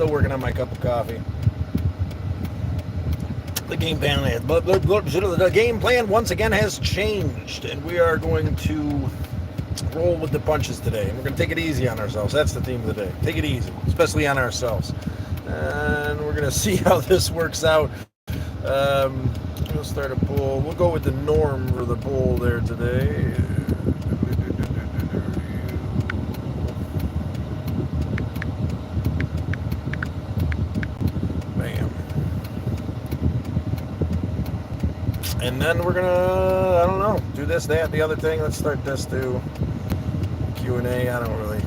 Still working on my cup of coffee. The game plan once again has changed, and we are going to roll with the punches today. And we're going to take it easy on ourselves. That's the theme of the day. Take it easy, especially on ourselves. And we're going to see how this works out. We'll start a poll. We'll go with the norm for the poll there today. And then we're gonna, I don't know, do this, that, the other thing. Let's start this too. Q&A, I don't really.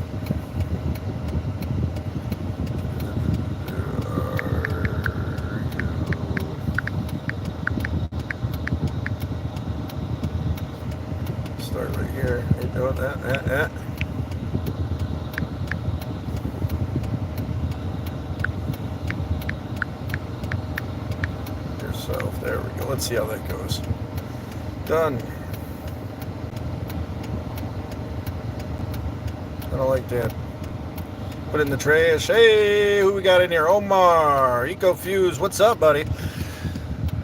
Start right here. You know that. Yourself. There we go. Let's see how that goes. Done. I don't like that. Put it in the trash. Hey, who we got in here? Omar, EcoFuse. What's up, buddy?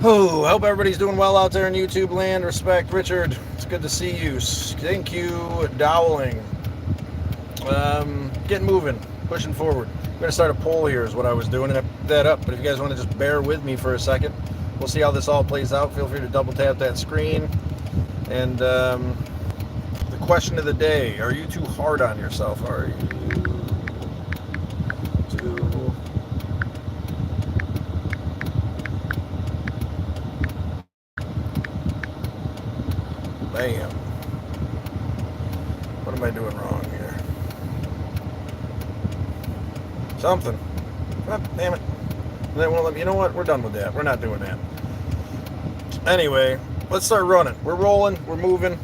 Oh, I hope everybody's doing well out there in YouTube land. Respect, Richard. It's good to see you. Thank you, Dowling. Getting moving, pushing forward. I'm going to start a poll here is what I was doing, and I put that up. But if you guys want to just bear with me for a second, we'll see how this all plays out. Feel free to double tap that screen. And the question of the day, are you too hard on yourself? Are you too... Bam. What am I doing wrong here? Something. Oh, damn it. They won't let me. You know what? We're done with that. We're not doing that. Anyway, let's start running. We're rolling. We're moving.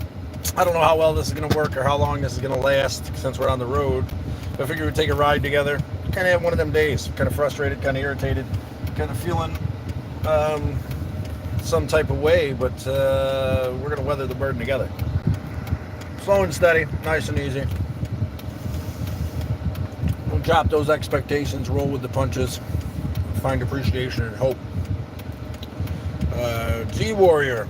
I don't know how well this is going to work or how long this is going to last since we're on the road. But I figured we'd take a ride together. Kind of have one of them days. Kind of frustrated, kind of irritated, kind of feeling some type of way. But we're going to weather the burden together. Slow and steady. Nice and easy. Don't drop those expectations. Roll with the punches. Find appreciation and hope. G Warrior,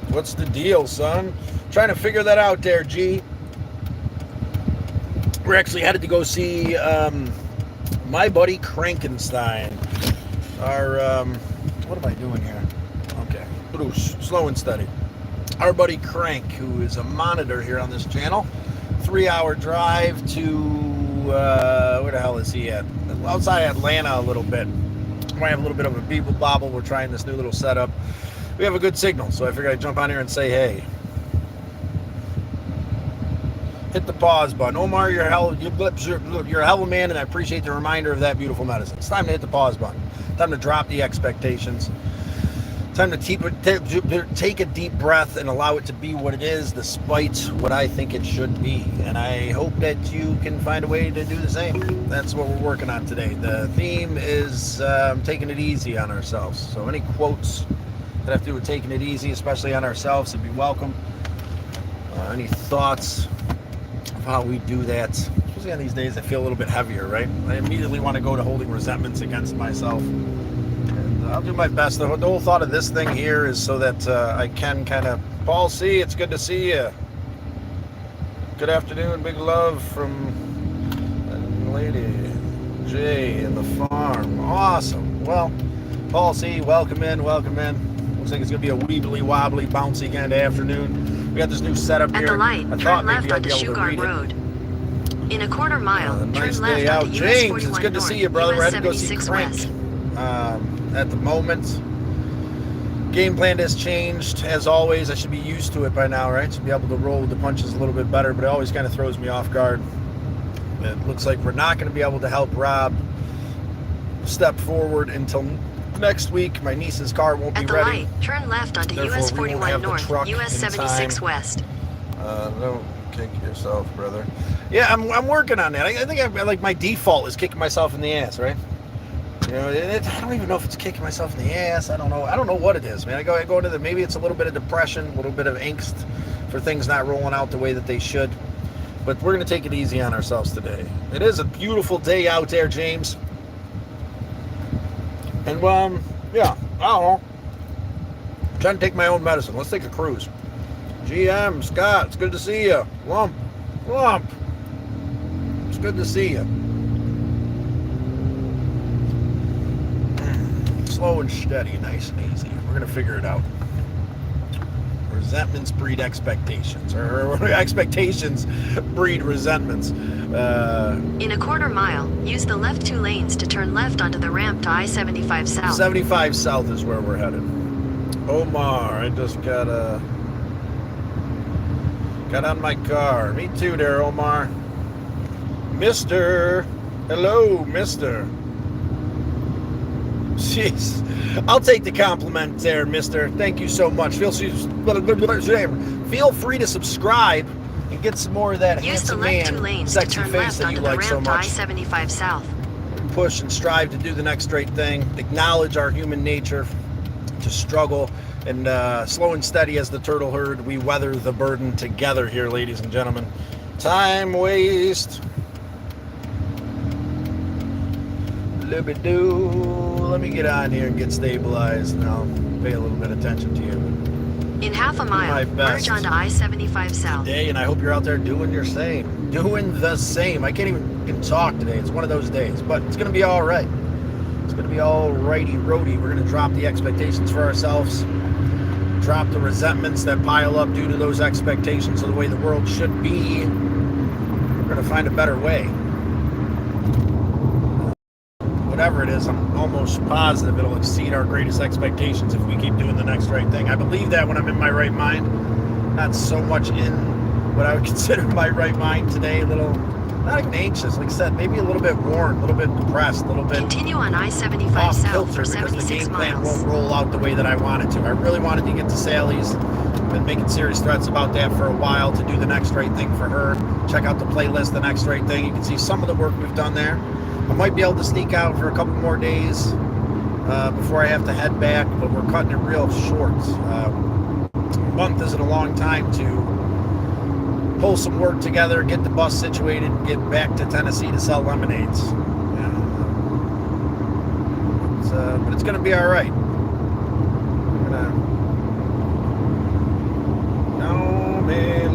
what's the deal, son? Trying to figure that out there, G. We're actually headed to go see my buddy Krankenstein. Our what am I doing here? Okay, Bruce, slow and steady. Our buddy Crank, who is a monitor here on this channel. 3-hour drive to where the hell is he at? Outside Atlanta a little bit. Might have a little bit of a people bobble. We're trying this new little setup. We have a good signal, so I figured I'd jump on here and say hey. Hit the pause button. Omar, you're a hell of a man, and I appreciate the reminder of that beautiful medicine. It's time to hit the pause button. Time to drop the expectations. Time to take a deep breath and allow it to be what it is, despite what I think it should be. And I hope that you can find a way to do the same. That's what we're working on today. The theme is taking it easy on ourselves. So any quotes that have to do with taking it easy, especially on ourselves, would be welcome. Any thoughts of how we do that? Especially on these days, I feel a little bit heavier, right? I immediately want to go to holding resentments against myself. I'll do my best. The whole thought of this thing here is so that I can kind of... Paul C., it's good to see you. Good afternoon. Big love from Lady J in the farm. Awesome. Well, Paul C., welcome in, welcome in. Looks like it's going to be a weebly wobbly, bouncy kind of afternoon. We got this new setup here. At the light, turn left onto Sugar Road. In a quarter mile, nice turn left day out. onto James, US it's good to North, see you, brother. US Ready to go see 76 Crank. West. At the moment, game plan has changed. As always, I should be used to it by now, right? Should be able to roll with the punches a little bit better, but it always kind of throws me off guard. It looks like we're not going to be able to help Rob step forward until next week. My niece's car won't be ready. At the light, turn left onto US 41 North, US 76 West. Don't kick yourself, brother. Yeah, I'm working on that. I think like my default is kicking myself in the ass, right? You know, I don't even know if it's kicking myself in the ass. I don't know what it is, man. I go into maybe it's a little bit of depression, a little bit of angst for things not rolling out the way that they should. But we're going to take it easy on ourselves today. It is a beautiful day out there, James. And, yeah, I don't know. I'm trying to take my own medicine. Let's take a cruise. GM, Scott, it's good to see you. Lump. It's good to see you. Slow and steady, nice and easy. We're going to figure it out. Resentments breed expectations, or expectations breed resentments. In a quarter mile, use the left 2 lanes to turn left onto the ramp to I-75 South. 75 South is where we're headed. Omar, I just got on my car. Me too there, Omar. Mister. Hello, mister. Jeez. I'll take the compliment there, mister. Thank you so much. Feel free to subscribe and get some more of that handsome man, use the left 2 lanes to sexy turn face left that you onto the like so ramp to much. I-75 South. Push and strive to do the next right thing. Acknowledge our human nature to struggle. And slow and steady as the turtle herd, we weather the burden together here, ladies and gentlemen. Time waste. Let me get on here and get stabilized, and I'll pay a little bit of attention to you. In half a mile, merge onto I-75 South. Today, and I hope you're out there doing your same. Doing the same. I can't even talk today. It's one of those days, but it's going to be all right. It's going to be all righty-roady. We're going to drop the expectations for ourselves. Drop the resentments that pile up due to those expectations of the way the world should be. We're going to find a better way. Whatever it is, I'm almost positive it'll exceed our greatest expectations if we keep doing the next right thing. I believe that when I'm in my right mind. Not so much in what I would consider my right mind today. A little, not even anxious, like I said, maybe a little bit worn, a little bit depressed, a little bit Continue on I-75 off South kilter for because the 76 game plan miles. won't roll out the way that I want it to. I really wanted to get to Sally's. Been making serious threats about that for a while to do the next right thing for her. Check out the playlist, The Next Right Thing. You can see some of the work we've done there. I might be able to sneak out for a couple more days before I have to head back, but we're cutting it real short. A month isn't a long time to pull some work together, get the bus situated, and get back to Tennessee to sell lemonades. But it's going to be all right.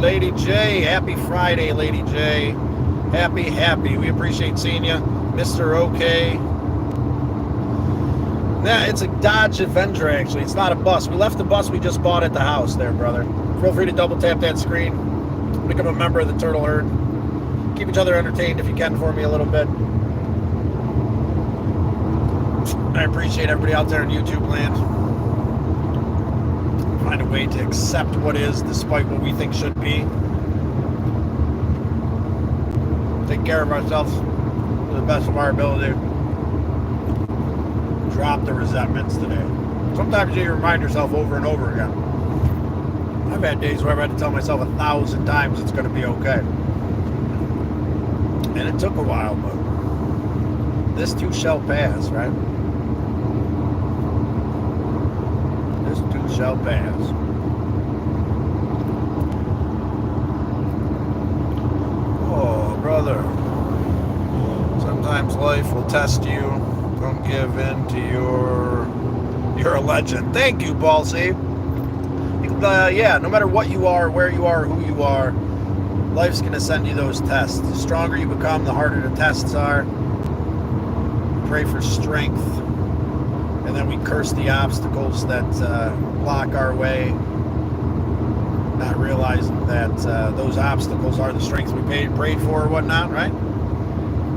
Lady J, happy Friday, Lady J. Happy. We appreciate seeing you. Mr. OK. Nah, it's a Dodge Avenger, actually. It's not a bus. We left the bus we just bought at the house there, brother. Feel free to double tap that screen. Become a member of the Turtle Herd. Keep each other entertained if you can for me a little bit. I appreciate everybody out there in YouTube land. Find a way to accept what is despite what we think should be. Take care of ourselves to the best of our ability. Drop the resentments today. Sometimes you remind yourself over and over again. I've had days where I've had to tell myself 1,000 times it's going to be okay. And it took a while, but this too shall pass, right? This too shall pass. Oh, brother. Sometimes life will test you. Don't give in to you're a legend. Thank you, Ballsy. Yeah, no matter what you are, where you are, who you are, life's going to send you those tests. The stronger you become, the harder the tests are. Pray for strength. And then we curse the obstacles that block our way. Not realizing that those obstacles are the strengths we prayed for or whatnot, right?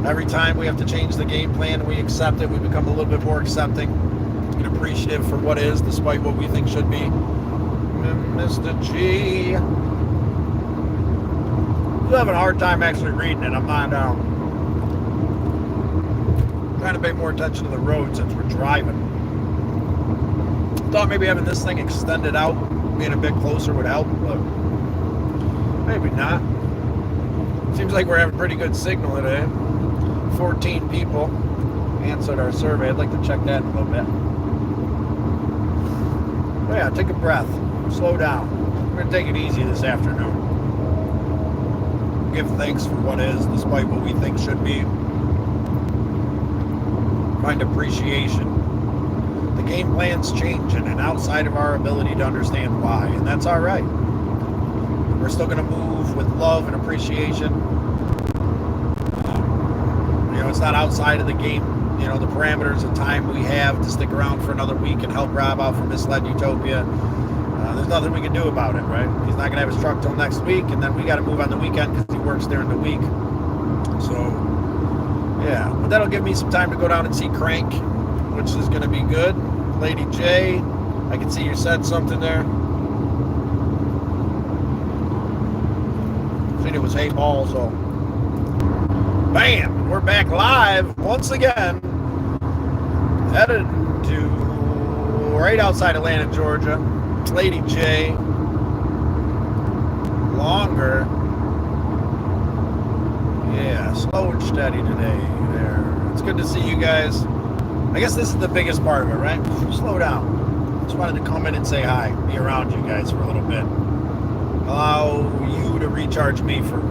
Every time we have to change the game plan and we accept it, we become a little bit more accepting and appreciative for what is, despite what we think should be. Mr. G. I'm having a hard time actually reading it. I'm not trying to pay more attention to the road since we're driving. Thought maybe having this thing extended out, being a bit closer would help, but maybe not. Seems like we're having pretty good signal today. 14 people answered our survey. I'd like to check that in a little bit. But yeah, take a breath. Slow down. We're going to take it easy this afternoon. Give thanks for what is, despite what we think should be. Find appreciation The game plan's changing and outside of our ability to understand why, and that's all right. We're still going to move with love and appreciation. It's not outside of the game, the parameters of time we have to stick around for another week and help Rob out from Misled Utopia. There's nothing we can do about it, right? He's not going to have his truck till next week, and then we got to move on the weekend because he works during the week. So, yeah. But that'll give me some time to go down and see Crank, which is going to be good. Lady J, I can see you said something there. I think it was Hey Ball, so. Bam! We're back live once again. Headed to right outside Atlanta, Georgia. Lady J. Longer. Yeah, slow and steady today. There. It's good to see you guys. I guess this is the biggest part of it, right? Slow down. Just wanted to come in and say hi. Be around you guys for a little bit. Allow you to recharge me for,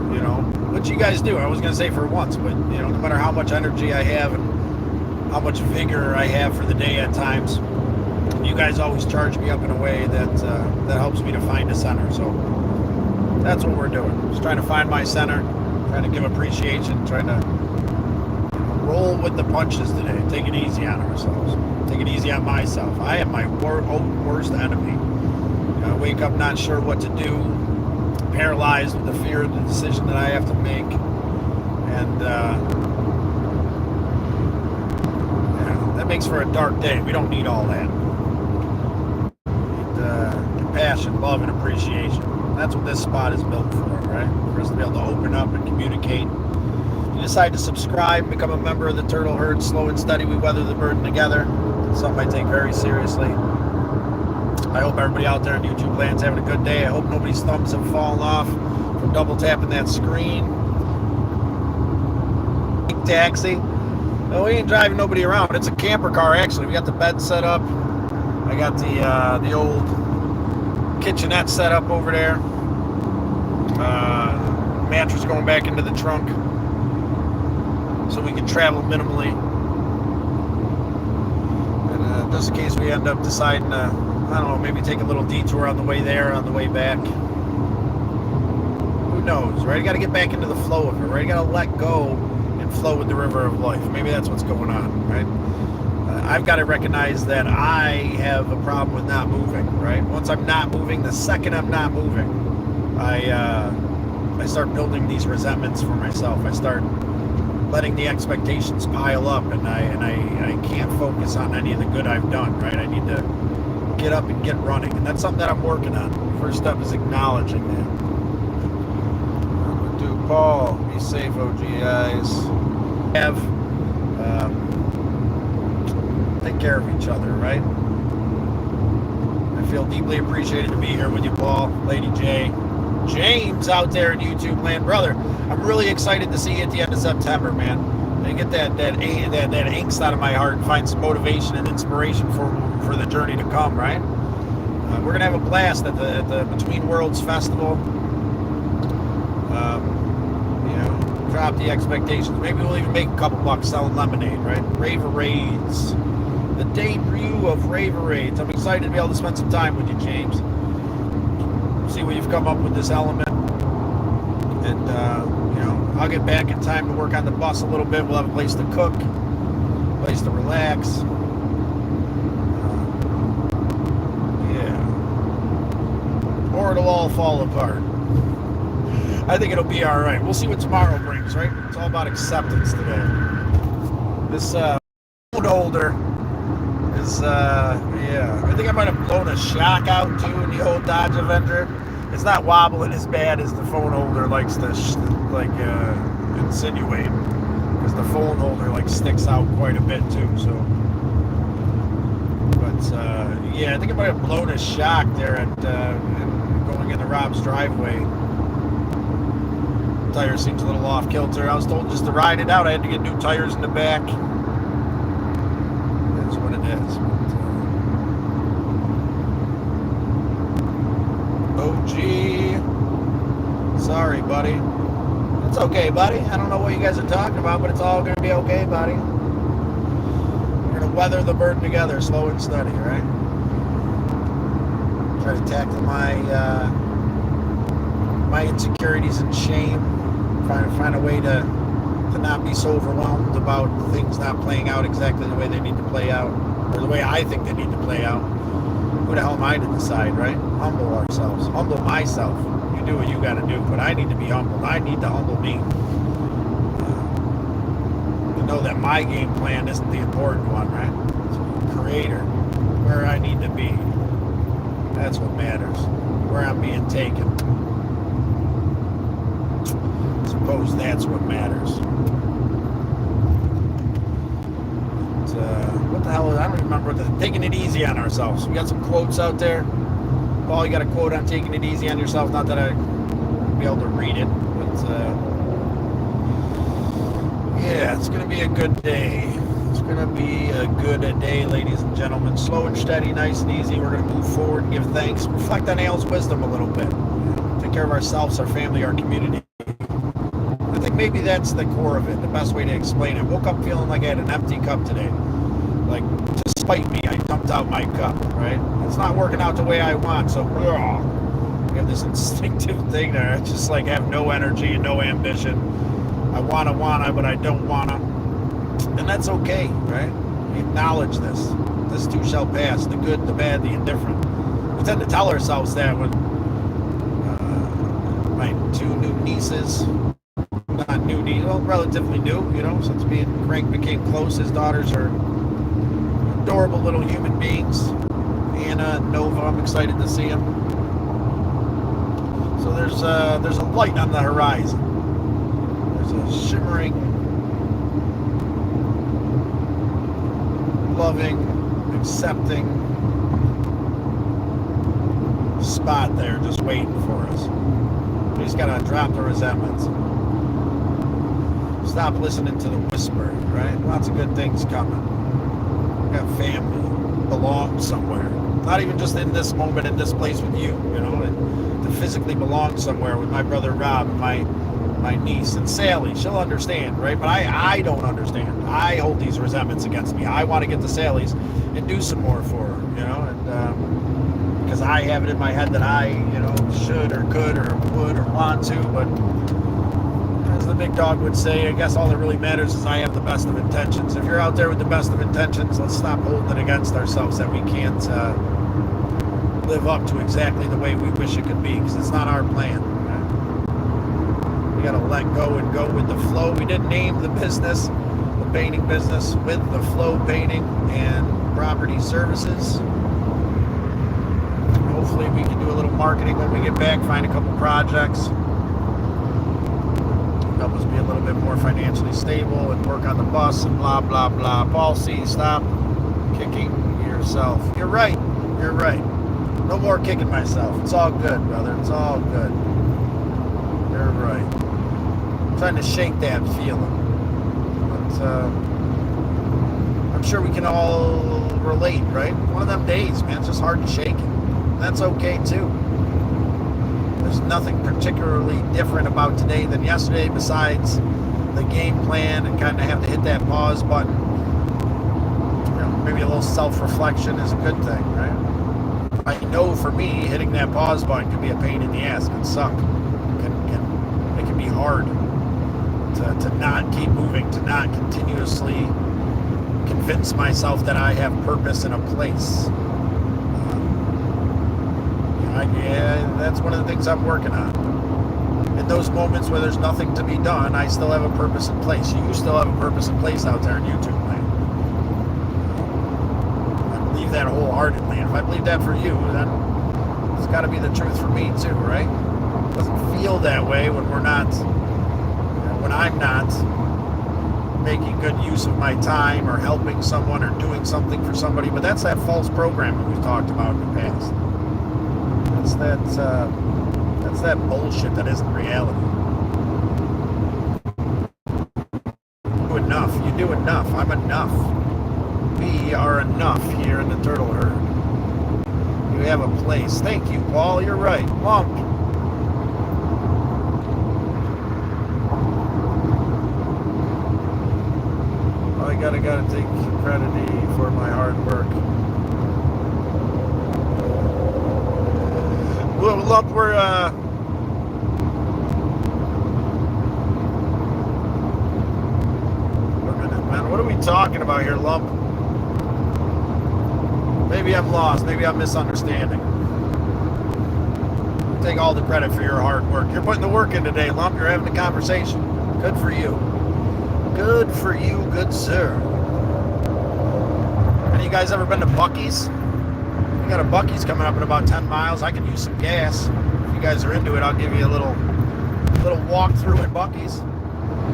what you guys do. I was going to say for once, but, no matter how much energy I have and how much vigor I have for the day at times, you guys always charge me up in a way that helps me to find a center. So that's what we're doing. Just trying to find my center, trying to give appreciation, trying to roll with the punches today. Take it easy on ourselves. Take it easy on myself. I am my own worst enemy. I wake up not sure what to do, paralyzed with the fear of the decision that I have to make. And that makes for a dark day. We don't need all that. Compassion, love, and appreciation. That's what this spot is built for, right? For us to be able to open up and communicate. You decide to subscribe, become a member of the Turtle Herd. Slow and steady, we weather the burden together. It's something I take very seriously. I hope everybody out there in YouTube land's having a good day. I hope nobody's thumbs have fallen off from double tapping that screen. Taxi. No, we ain't driving nobody around. It's a camper car, actually. We got the bed set up. I got the old kitchenette set up over there. Mattress going back into the trunk so we can travel minimally. And just in case we end up deciding to, I don't know, maybe take a little detour on the way there, on the way back. Who knows, right? You got to get back into the flow of it, right? You got to let go and flow with the river of life. Maybe that's what's going on, right? I've got to recognize that I have a problem with not moving, right? Once I'm not moving, the second I'm not moving, I start building these resentments for myself. I start letting the expectations pile up, and I can't focus on any of the good I've done, right? I need to get up and get running, and that's something that I'm working on. First step is acknowledging that. Dude, Paul, be safe, OGIs. Take care of each other, right? I feel deeply appreciated to be here with you, Paul, Lady J, James out there in YouTube land, brother. I'm really excited to see you at the end of September, man. And get that angst out of my heart and find some motivation and inspiration for the journey to come, right? We're gonna have a blast at the Between Worlds Festival. Drop the expectations. Maybe we'll even make a couple bucks selling lemonade, right? Raverades. The debut of Raverades. I'm excited to be able to spend some time with you, James. See what you've come up with this element. And, I'll get back in time to work on the bus a little bit. We'll have a place to cook, a place to relax. Or it'll all fall apart. I think it'll be all right. We'll see what tomorrow brings, right? It's all about acceptance today. This phone holder is, I think I might have blown a shock out too in the old Dodge Avenger. It's not wobbling as bad as the phone holder likes to insinuate, because the phone holder sticks out quite a bit too. So, but I think I might have blown a shock there at going into Rob's driveway. Tire seems a little off kilter. I was told just to ride it out. I had to get new tires in the back. That's what it is. OG. Sorry, buddy. It's okay, buddy. I don't know what you guys are talking about, but it's all going to be okay, buddy. We're going to weather the burden together, slow and steady, right? Try to tackle my insecurities and shame. Find a way to not be so overwhelmed about things not playing out exactly the way they need to play out, or the way I think they need to play out. Who the hell am I to decide, right? Humble ourselves. Humble myself. You do what you got to do, but I need to be humbled. I need to humble me. To know that my game plan isn't the important one, right? It's the creator, where I need to be. That's what matters. Where I'm being taken. I suppose that's what matters. What the hell? I don't remember. Taking it easy on ourselves. We got some quotes out there. Paul, you got a quote on taking it easy on yourself? Not that I'd be able to read it, but yeah, it's going to be a good day. It's going to be a good day, ladies and gentlemen. Slow and steady, nice and easy. We're going to move forward and give thanks. Reflect on Al's wisdom a little bit. Take care of ourselves, our family, our community. I think maybe that's the core of it, the best way to explain it. Woke up feeling like I had an empty cup today. Like, to spite me, I dumped out my cup, right? It's not working out the way I want, so I have this instinctive thing there. I just like have no energy and no ambition. I wanna, but I don't wanna. And that's okay, right? We acknowledge this. This too shall pass. The good, the bad, the indifferent. We tend to tell ourselves that when my two new nieces, not new, well, relatively new, since me and Frank became close. His daughters are adorable little human beings. Anna and Nova, I'm excited to see them. So there's a light on the horizon. There's a shimmering, loving, accepting spot there just waiting for us. We just gotta drop the resentments. Stop listening to the whisper, right? Lots of good things coming. We got family, belong somewhere. Not even just in this moment, in this place with you, to physically belong somewhere with my brother Rob and my niece and Sally. She'll understand, right? But I don't understand. I hold these resentments against me. I want to get to Sally's and do some more for her, and because I have it in my head that I, should or could or would or want to, but as the big dog would say, I guess all that really matters is I have the best of intentions. If you're out there with the best of intentions, let's stop holding it against ourselves that we can't live up to exactly the way we wish it could be, because it's not our plan. Right? We got to let go and go with the flow. We didn't name the business, the painting business, With the Flow Painting and Property Services. Hopefully we can do a little marketing when we get back, find a couple projects, help us be a little bit more financially stable and work on the bus and blah, blah, blah. Paul C, stop kicking yourself. You're right. You're right. No more kicking myself. It's all good, brother. It's all good. You're right. I'm trying to shake that feeling. But I'm sure we can all relate, right? One of them days, man. It's just hard to shake it. That's okay, too. There's nothing particularly different about today than yesterday besides the game plan and kind of have to hit that pause button. Maybe a little self-reflection is a good thing, right? I know for me, hitting that pause button can be a pain in the ass. It can suck. It can be hard to not keep moving, to not continuously convince myself that I have purpose in a place. Yeah, that's one of the things I'm working on. In those moments where there's nothing to be done, I still have a purpose in place. You still have a purpose in place out there on YouTube, man. I believe that wholeheartedly. And if I believe that for you, then it's got to be the truth for me too, right? It doesn't feel that way when we're not, when I'm not making good use of my time or helping someone or doing something for somebody. But that's that false programming we've talked about in the past. That's that bullshit that isn't reality. You do enough. You do enough. I'm enough. We are enough here in the turtle herd. You have a place. Thank you, Paul. You're right. Lump. Oh I gotta take credit for my hard work. Well, look, we're man, what are we talking about here, Lump? Maybe I'm lost. Maybe I'm misunderstanding. Take all the credit for your hard work. You're putting the work in today, Lump. You're having a conversation. Good for you. Good for you, good sir. Any of you guys ever been to Buc-ee's? We got a Buc-ee's coming up in about 10 miles. I could use some gas. If you guys are into it, I'll give you a little walk through at Buc-ee's.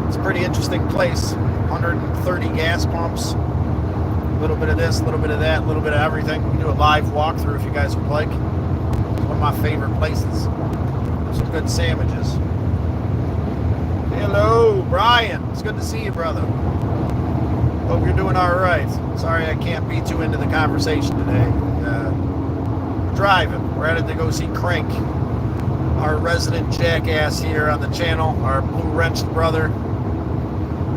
It's a pretty interesting place. 130 gas pumps. A little bit of this, a little bit of that, a little bit of everything. We can do a live walkthrough if you guys would like. It's one of my favorite places. Some good sandwiches. Hello, Brian. It's good to see you, brother. Hope you're doing all right. Sorry I can't be too into the conversation today. Driving. We're headed to go see Crank, our resident jackass here on the channel, our blue-wrenched brother,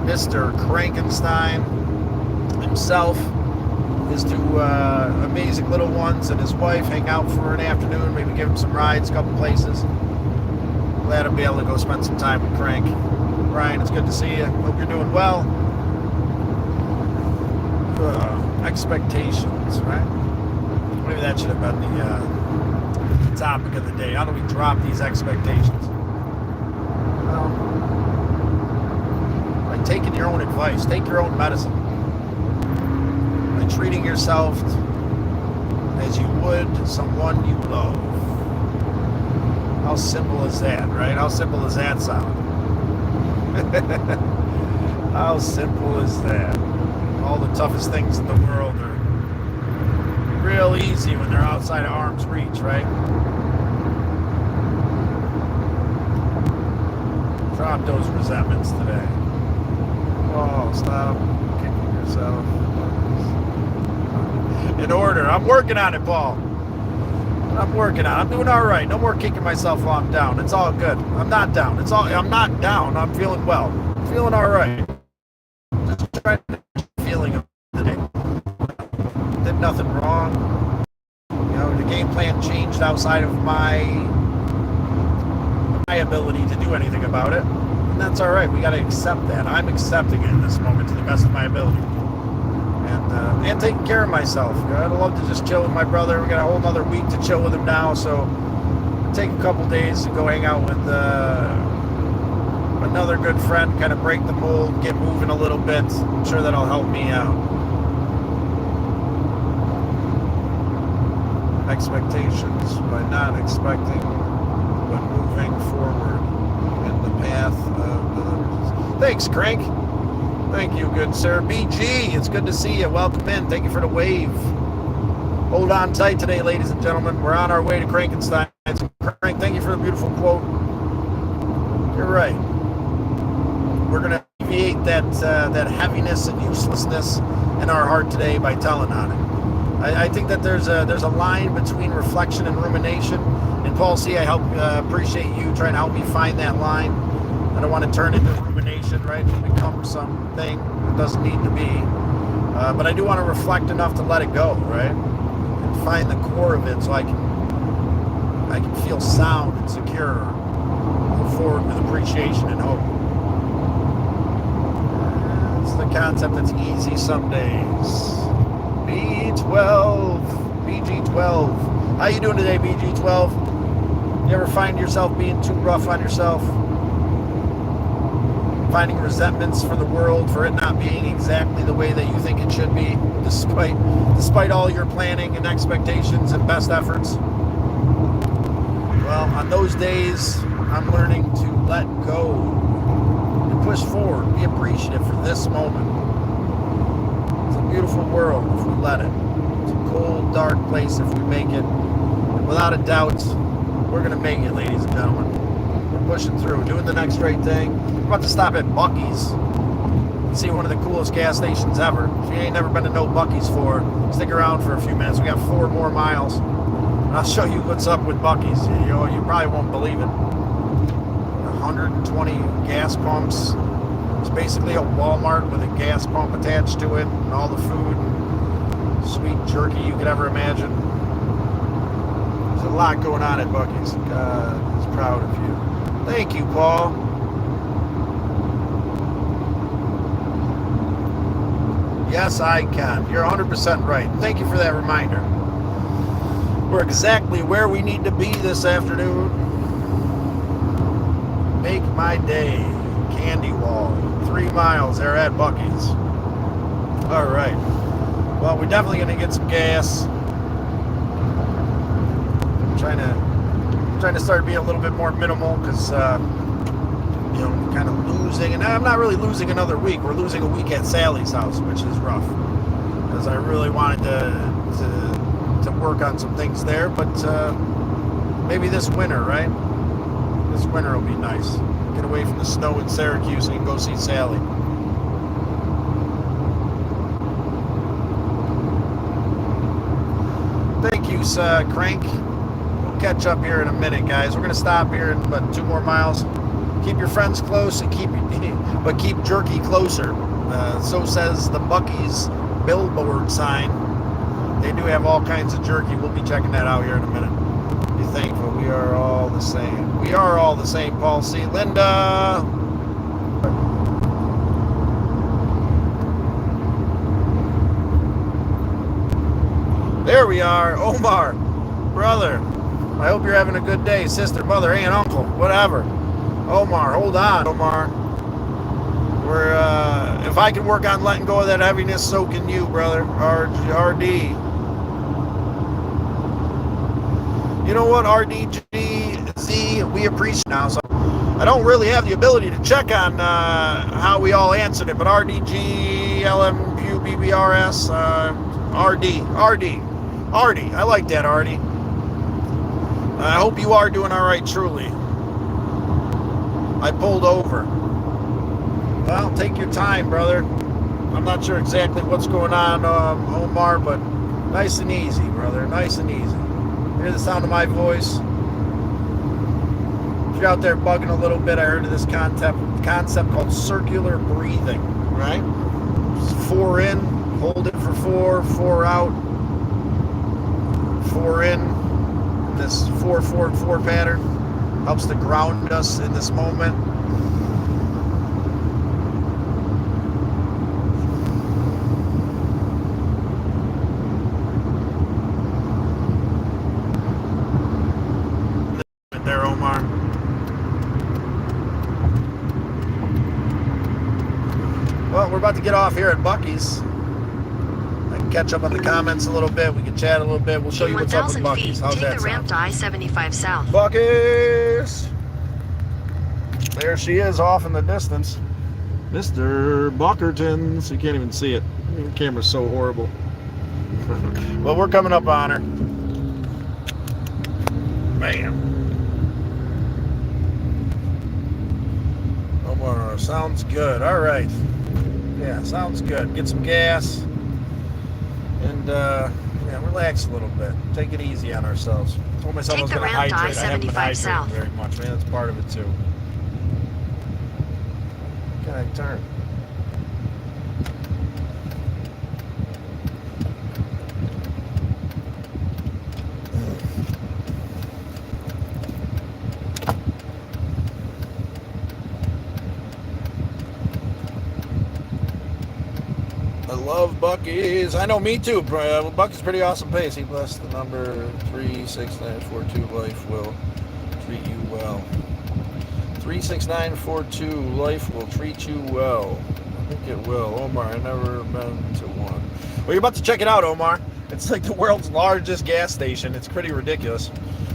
Mr. Crankenstein himself. His two amazing little ones and his wife hang out for an afternoon, maybe give him some rides, a couple places. Glad I'll be able to go spend some time with Crank. Brian, it's good to see you. Hope you're doing well. Expectations, right? Maybe that should have been the topic of the day. How do we drop these expectations? Well, by taking your own advice, take your own medicine. By treating yourself as you would someone you love. How simple is that, right? How simple does that sound? How simple is that? All the toughest things in the world are real easy when they're outside of arm's reach, right? Drop those resentments today. Oh, stop kicking yourself. In order. I'm working on it, Paul. I'm working on it. I'm doing all right. No more kicking myself while I'm down. It's all good. I'm not down. I'm not down. I'm feeling well. I'm feeling all right. Just trying to feeling of the day. Did nothing wrong. You know, the game plan changed outside of my ability to do anything about it. And that's all right. We got to accept that. I'm accepting it in this moment to the best of my ability. And taking care of myself. You know, I'd love to just chill with my brother. We got a whole another week to chill with him now, so I'll take a couple days to go hang out with another good friend, kind of break the mold, get moving a little bit. I'm sure that'll help me out. Expectations by not expecting, but moving forward in the path of Thanks, Crank. Thank you, good sir. BG, it's good to see you. Welcome in. Thank you for the wave. Hold on tight today, ladies and gentlemen. We're on our way to Crankenstein. Crank, thank you for the beautiful quote. You're right. We're going to alleviate that heaviness and uselessness in our heart today by telling on it. I think that there's a line between reflection and rumination. And Paul C., I appreciate you trying to help me find that line. I don't want to turn into rumination, right? And become something it doesn't need to be. But I do want to reflect enough to let it go, right? And find the core of it so I can feel sound and secure. Move forward with appreciation and hope. It's the concept that's easy some days. B12, BG12. How you doing today, BG12? You ever find yourself being too rough on yourself? Finding resentments for the world for it not being exactly the way that you think it should be, despite all your planning and expectations and best efforts? Well, on those days, I'm learning to let go and push forward, be appreciative for this moment. It's a beautiful world if we let it. It's a cold, dark place if we make it. And without a doubt, we're going to make it, ladies and gentlemen. We're pushing through, doing the next right thing. We're about to stop at Buc-ee's and see one of the coolest gas stations ever. If you ain't never been to no Buc-ee's for, stick around for a few minutes. We got 4 more miles. And I'll show you what's up with Buc-ee's. You probably won't believe it. 120 gas pumps, It's basically a Walmart with a gas pump attached to it and all the food and sweet jerky you could ever imagine. There's a lot going on at Buc-ee's. God is proud of you. Thank you, Paul. Yes, I can. You're 100% right. Thank you for that reminder. We're exactly where we need to be this afternoon. Make my day. Candy Wall. 3 miles there at Buc-ee's. All right. Well, we're definitely going to get some gas. I'm trying to start being a little bit more minimal because, you know, kind of losing. And I'm not really losing another week. We're losing a week at Sally's house, which is rough. Because I really wanted to work on some things there. But maybe this winter, right? This winter will be nice. Get away from the snow in Syracuse and go see Sally. Thank you, Crank. We'll catch up here in a minute, guys. We're going to stop here in about 2 more miles. Keep your friends close and keep jerky closer. So says the Buc-ee's billboard sign. They do have all kinds of jerky. We'll be checking that out here in a minute. Be thankful. We are all the same. We are all the same, Paul C. Linda. There we are. Omar. Brother. I hope you're having a good day. Sister, mother, aunt, uncle, whatever. Omar, hold on, Omar. If I can work on letting go of that heaviness, so can you, brother. RD. You know what, RDGZ, we appreciate now. So I don't really have the ability to check on how we all answered it, but RDG, LMQ, BBRS, RD. I like that, RD. I hope you are doing all right, truly. I pulled over. Well, take your time, brother. I'm not sure exactly what's going on, Omar, but nice and easy, brother. Nice and easy. Hear the sound of my voice? If you're out there bugging a little bit, I heard of this concept called circular breathing, right? Just 4 in, hold it for 4, 4 out, 4 in, this 4, 4, and 4 pattern. Helps to ground us in this moment. There, Omar. Well, we're about to get off here at Buc-ee's. I can catch up on the comments a little bit. We can chat a little bit. We'll show you what's up with Buc-ee's. How's that sound? Take the ramp to I-75 south. Buc-ee's! There she is off in the distance. Mr. Buckerton. So you can't even see it. The camera's so horrible. Well, we're coming up on her. Man. Oh, sounds good. All right. Yeah, sounds good. Get some gas. And, yeah, relax a little bit. Take it easy on ourselves. I told myself I was going to hydrate. I haven't been hydrating very much, man. That's part of it, too. Can I turn? I love Buc-ee's. I know, me too. Buc-ee's pretty awesome place. He blessed the number 36942. Life will treat you well. 36942. Life will treat you well. I think it will. Omar, I've never been to one. Well, you're about to check it out, Omar. It's like the world's largest gas station. It's pretty ridiculous.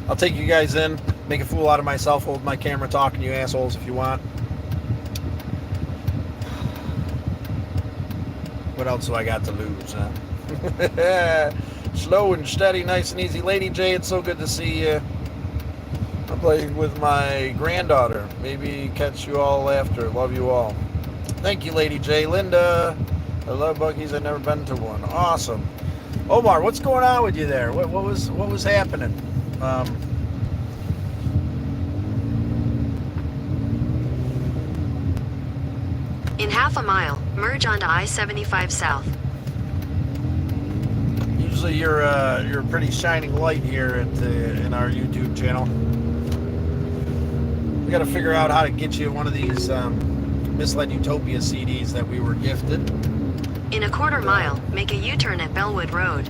I'll take you guys in, make a fool out of myself, hold my camera talking to you assholes if you want. What else do I got to lose, huh? Slow and steady, nice and easy. Lady J, it's so good to see you. I'm playing with my granddaughter. Maybe catch you all after. Love you all. Thank you, Lady J. Linda, I love Buc-ee's. I've never been to one. Awesome. Omar, what's going on with you there? What was happening? In half a mile, merge onto I-75 South. Usually you're a pretty shining light here in our YouTube channel. We got to figure out how to get you one of these Misled Utopia CDs that we were gifted. In a quarter mile, make a U-turn at Bellwood Road.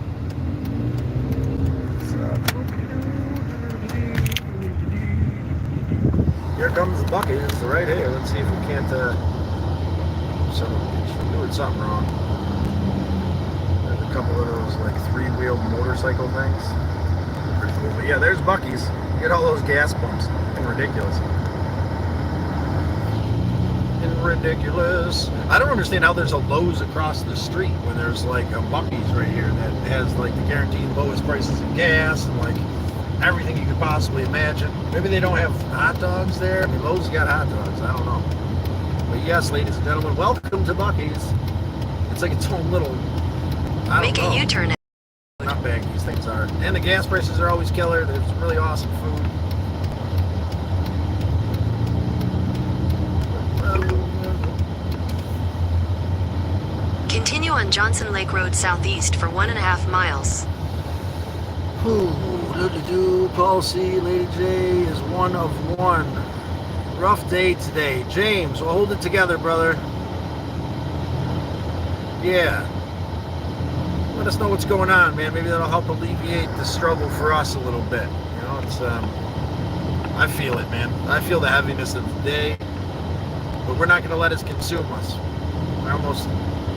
Here comes the Buckies right here. Let's see if we can't doing something wrong. There's a couple of those like three-wheeled motorcycle things. Pretty cool. But yeah, there's Buckies. Get all those gas pumps. Ridiculous. Ridiculous. I don't understand how there's a Lowe's across the street when there's like a Bucky's right here that has like the guaranteed lowest prices of gas and like everything you could possibly imagine. Maybe they don't have hot dogs there. I mean, Lowe's got hot dogs. I don't know. But yes, ladies and gentlemen, welcome to Bucky's. It's like its own little. Make a U-turn. Not bad these things are, and the gas prices are always killer. There's really awesome food. Continue on Johnson Lake Road southeast for 1.5 miles. Ooh, Paul C. Lady J is 1 of 1. Rough day today. James, well, hold it together, brother. Yeah. Let us know what's going on, man. Maybe that'll help alleviate the struggle for us a little bit. You know, it's I feel it, man. I feel the heaviness of the day, but we're not going to let it consume us. I almost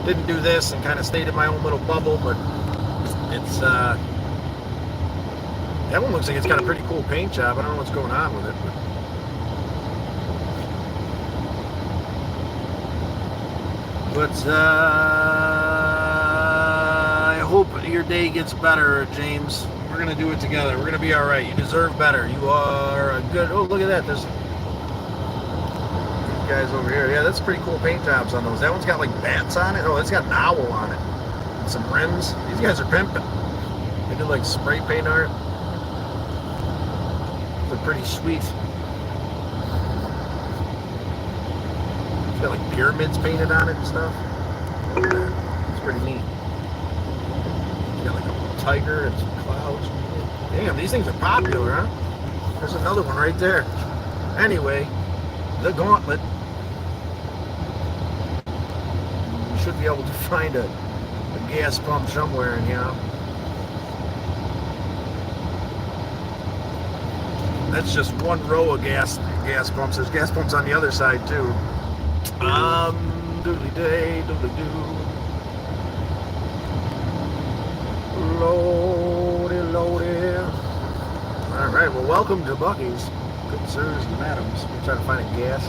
didn't do this and kind of stayed in my own little bubble, but it's that one looks like it's got a pretty cool paint job. I don't know what's going on with it, but I hope your day gets better, James. We're gonna do it together. We're gonna be all right. You deserve better. You are a good. Oh, look at that. There's guys over here. Yeah, that's pretty cool paint jobs on those. That one's got like bats on it. Oh, it's got an owl on it. And some rims. These guys are pimping. They did like spray paint art. They're pretty sweet. It's got like pyramids painted on it and stuff. It's pretty neat. It's got like a tiger and some clouds. Damn, these things are popular, huh? There's another one right there. Anyway, the Gauntlet. Should be able to find a gas pump somewhere in here. That's just one row of gas pumps. There's gas pumps on the other side too. Doodly day, doodly doo. Loady. All right. Well, welcome to Bucky's. Good sirs and madams. We're trying to find a gas.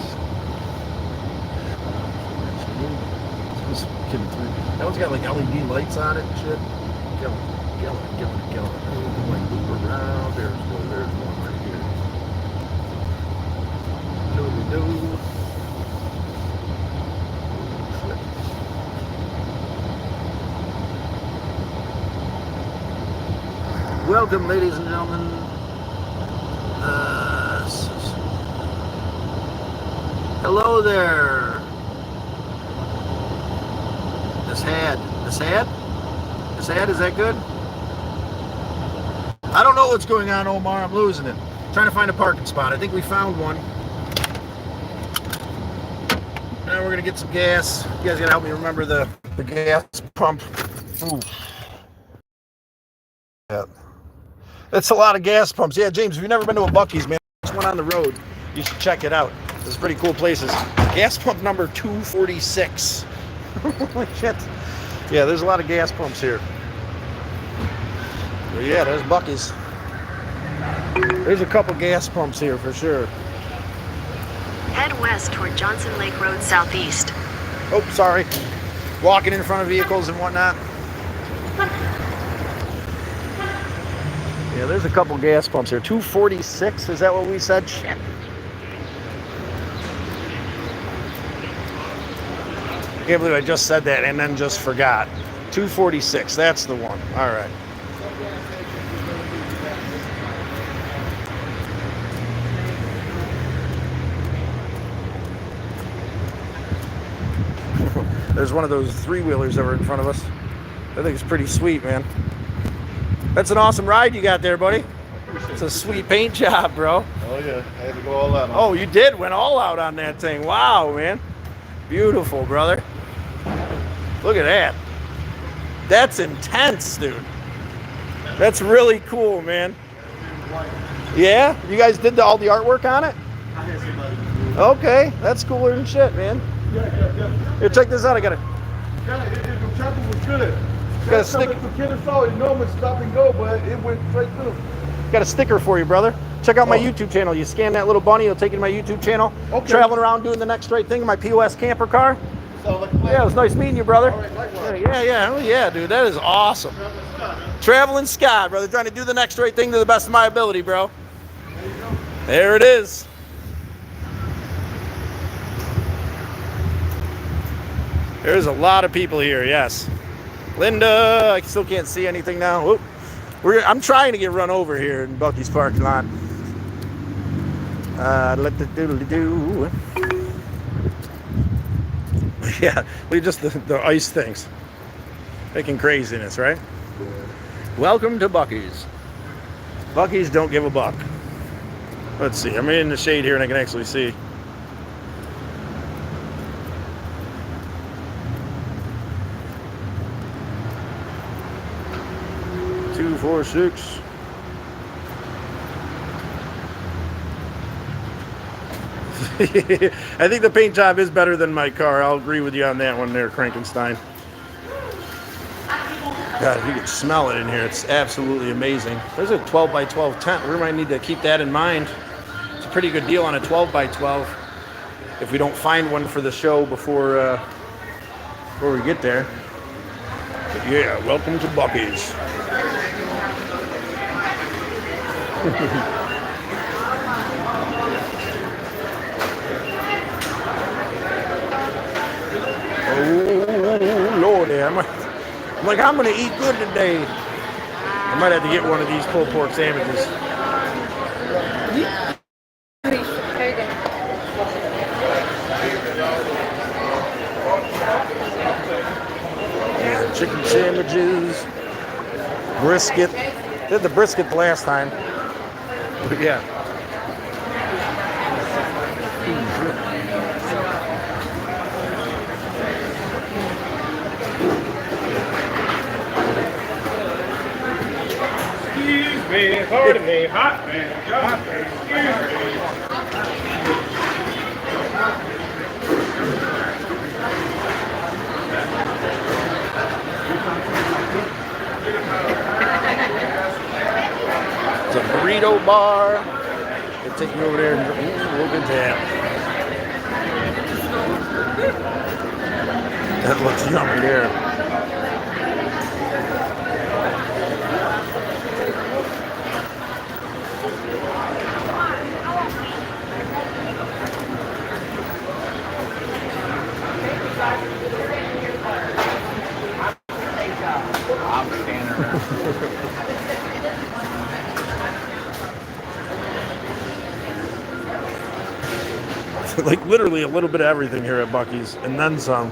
That one's got like LED lights on it and shit. Kill it. Like loop around. There's one right here. Doodly-doo. Welcome, ladies and gentlemen. Hello there. This ad, is that good? I don't know what's going on, Omar. I'm losing it. Trying to find a parking spot. I think we found one. Now we're gonna get some gas. You guys gotta help me remember the gas pump. Ooh. Yeah. That's a lot of gas pumps. Yeah, James, if you've never been to a Bucky's, man, there's one on the road. You should check it out. There's pretty cool places. Gas pump number 246. Holy shit. Yeah, there's a lot of gas pumps here. But yeah, there's Bucky's. There's a couple gas pumps here for sure. Head west toward Johnson Lake Road southeast. Oh, sorry. Walking in front of vehicles and whatnot. Yeah, there's a couple gas pumps here. 246, is that what we said? Shit. I can't believe I just said that and then just forgot. 246, that's the one. All right. There's one of those three-wheelers over in front of us. I think it's pretty sweet, man. That's an awesome ride you got there, buddy. It's a sweet paint job, bro. Oh yeah, I had to go all out on it. Oh, you did? Went all out on that thing. Wow, man. Beautiful, brother. Look at that. That's intense, dude. That's really cool, man. Yeah? You guys did all the artwork on it? I had somebody do it. Okay, that's cooler than shit, man. Yeah. Here, check this out. I got it. The chopper was good. Got a stick. The kid saw it, normally stop and go, but it went straight through. Got a sticker for you, brother. Check out my YouTube channel. You scan that little bunny, it'll take you to my YouTube channel. Okay. Traveling around doing the next right thing in my POS camper car. So like Yeah, it was nice meeting you, brother. All right, likewise. Yeah. Oh, yeah, dude. That is awesome. Traveling Scott, brother. Trying to do the next right thing to the best of my ability, bro. There you go. There it is. There's a lot of people here, yes. Linda, I still can't see anything now. Whoop. I'm trying to get run over here in Bucky's parking lot. Let the doodly-doo. Yeah, look at just the ice things. Making craziness, right? Welcome to Bucky's. Bucky's don't give a buck. Let's see, I'm in the shade here and I can actually see. Two, 4, 6. I think the paint job is better than my car. I'll agree with you on that one there, Frankenstein. God, if you can smell it in here, it's absolutely amazing. There's a 12 by 12 tent. We might need to keep that in mind. It's a pretty good deal on a 12 by 12 if we don't find one for the show before we get there. But yeah, welcome to Bucky's. Oh, Lordy. I'm like, I'm going to eat good today. I might have to get one of these pulled pork sandwiches. Yeah, chicken sandwiches, brisket. Did the brisket the last time. But yeah. Excuse me, pardon me, hot man, excuse me. It's a burrito bar. They'll take me over there and a little bit jam. That looks yummy there. I'm standing around. Like literally a little bit of everything here at Bucky's, and then some.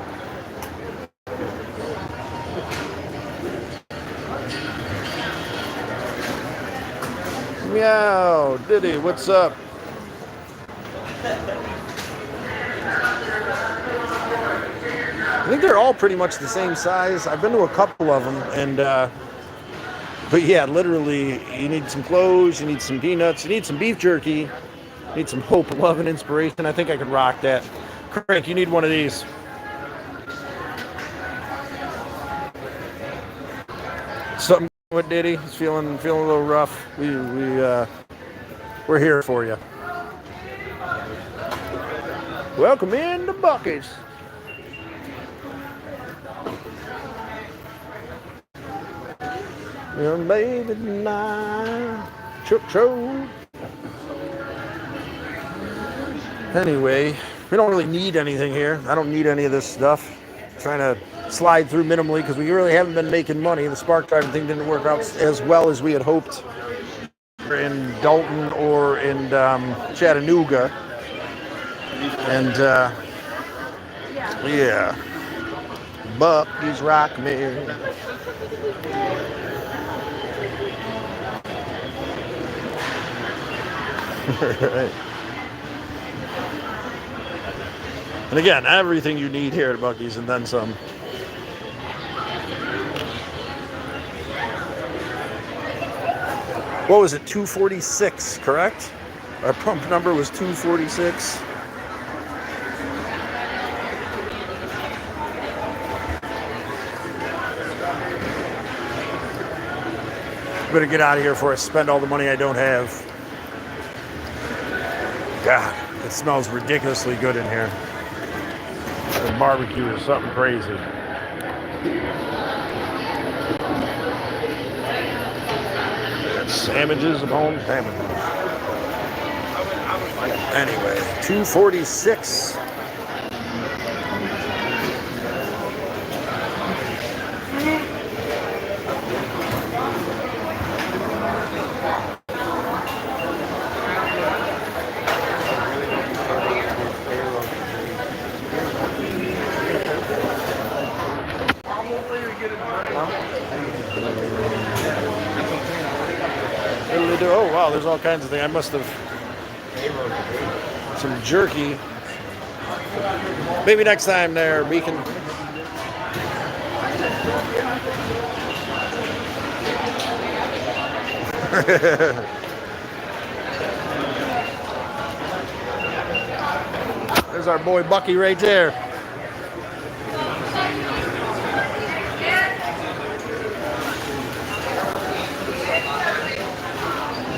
Meow, Diddy, what's up? I think they're all pretty much the same size. I've been to a couple of them, and but yeah, literally, you need some clothes, you need some peanuts, you need some beef jerky, you need some hope, love, and inspiration. I think I could rock that. Crank, you need one of these. Something with Diddy. He's feeling a little rough. We're here for you. Welcome in to Bucky's. Your baby tonight, choo. Anyway, we don't really need anything here. I don't need any of this stuff. Trying to slide through minimally because we really haven't been making money. The spark driving thing didn't work out as well as we had hoped in Dalton or in Chattanooga. And yeah. Bucky's Rock Me. Right. And again, everything you need here at Bucky's and then some. What was it? 246, correct? Our pump number was 246. Better get out of here before I spend all the money I don't have. God, it smells ridiculously good in here. The barbecue is something crazy. Sandwiches at home, sandwiches. Anyway, 246. Oh wow, there's all kinds of things. I must have some jerky. Maybe next time there, we can. There's our boy Bucky right there.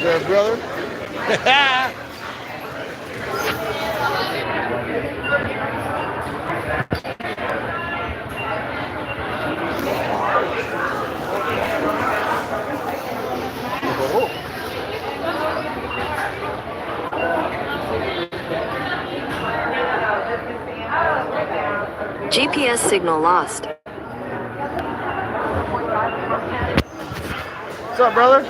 There, brother. GPS signal lost. What's up, brother?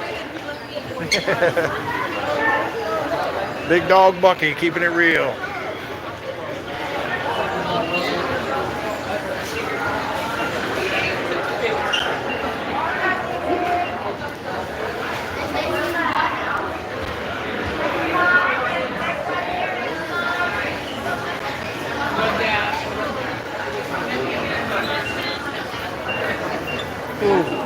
Big dog Bucky, keeping it real. Ooh.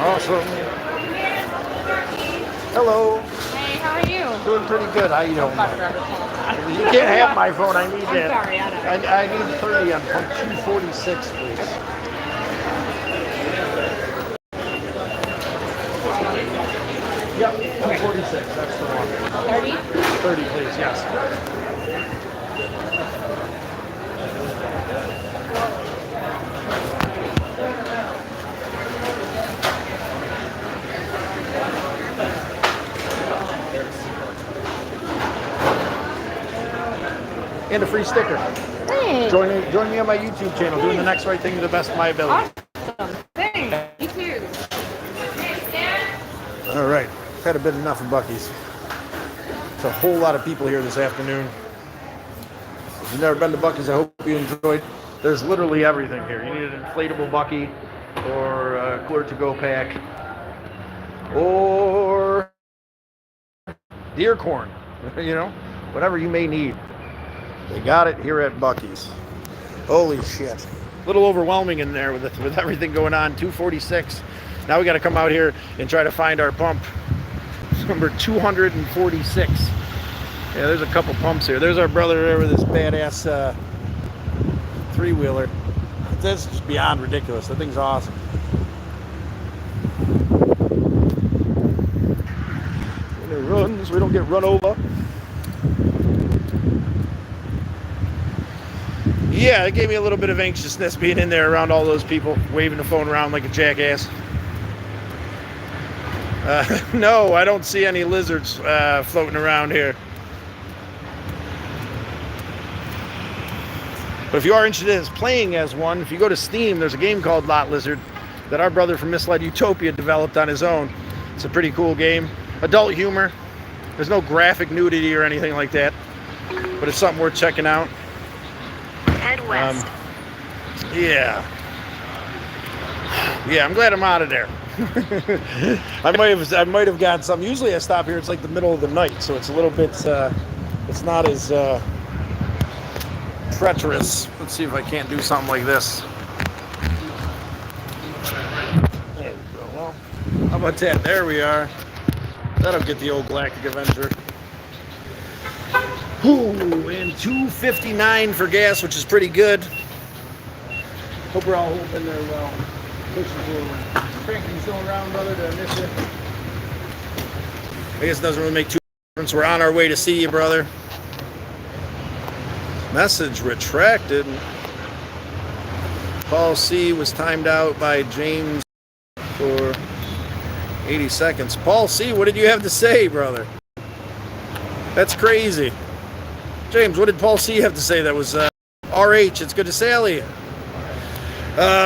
Awesome. Hello. Hey, how are you? Doing pretty good. How you doing? You can't have my phone. I need that. I'm sorry, I need 30 on pump 246, please. Yep, 246. That's the one. 30? 30, please. Yes. And a free sticker. Hey. Join me on my YouTube channel, doing the next right thing to the best of my ability. Awesome. Thanks. You too. All right, had a bit enough of Bucky's. It's a whole lot of people here this afternoon. If you've never been to Bucky's, I hope you enjoyed. There's literally everything here. You need an inflatable Bucky, or a cooler to-go pack, or deer corn. You know, whatever you may need. They got it here at Bucky's. Holy shit. A little overwhelming in there with everything going on. 246. Now we got to come out here and try to find our pump. It's number 246. Yeah, there's a couple pumps here. There's our brother there with his badass three-wheeler. That's just beyond ridiculous. That thing's awesome. When it runs, we don't get run over. Yeah, it gave me a little bit of anxiousness being in there around all those people, waving the phone around like a jackass. No, I don't see any lizards floating around here. But if you are interested in playing as one, if you go to Steam, there's a game called Lot Lizard that our brother from Misled Utopia developed on his own. It's a pretty cool game. Adult humor. There's no graphic nudity or anything like that, but it's something worth checking out. Head west. Yeah, I'm glad I'm out of there. I might have gotten something. Usually I stop here, it's like the middle of the night, so it's a little bit, it's not as treacherous. Let's see if I can't do something like this. There we go. Well, how about that? There we are. That'll get the old Galactic Avenger. Ooh, and $2.59 for gas, which is pretty good. Hope we're all hoping they're well. Pushing forward. Frank, you still around, brother? Did I miss you? I guess it doesn't really make too much difference. We're on our way to see you, brother. Message retracted. Paul C was timed out by James for 80 seconds. Paul C, what did you have to say, brother? That's crazy. James, what did Paul C have to say? That was RH. It's good to Sally.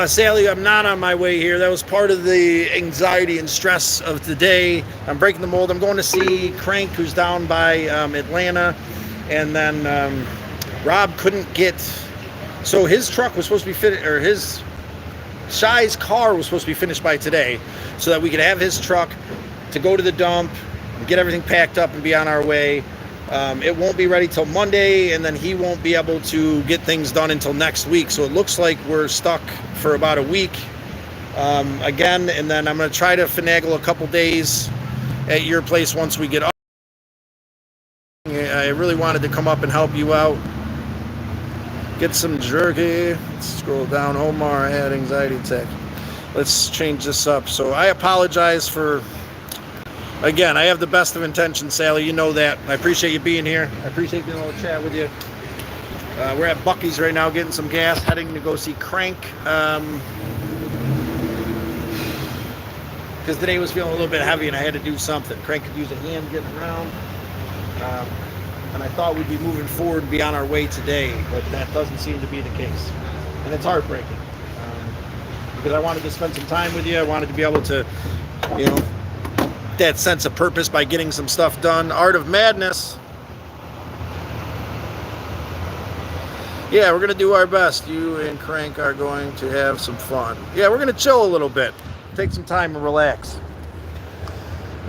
Sally, I'm not on my way here. That was part of the anxiety and stress of today. I'm breaking the mold. I'm going to see Crank, who's down by Atlanta. And then Rob couldn't get... So his truck was supposed to be finished, or his... Shy's car was supposed to be finished by today so that we could have his truck to go to the dump and get everything packed up and be on our way. It won't be ready till Monday, and then he won't be able to get things done until next week. So it looks like we're stuck for about a week again, and then I'm going to try to finagle a couple days at your place once we get up. I really wanted to come up and help you out. Get some jerky. Let's scroll down. Omar had anxiety attack. Let's change this up. So I apologize for... Again, I have the best of intentions, Sally. You know that. I appreciate you being here. I appreciate being able to chat with you. We're at Buc-ee's right now getting some gas, heading to go see Crank. Because today was feeling a little bit heavy and I had to do something. Crank could use a hand getting around. And I thought we'd be moving forward and be on our way today, but that doesn't seem to be the case. And it's heartbreaking. Because I wanted to spend some time with you. I wanted to be able to, you know, that sense of purpose by getting some stuff done. Art of Madness. Yeah, we're going to do our best. You and Crank are going to have some fun. Yeah, we're going to chill a little bit. Take some time and relax.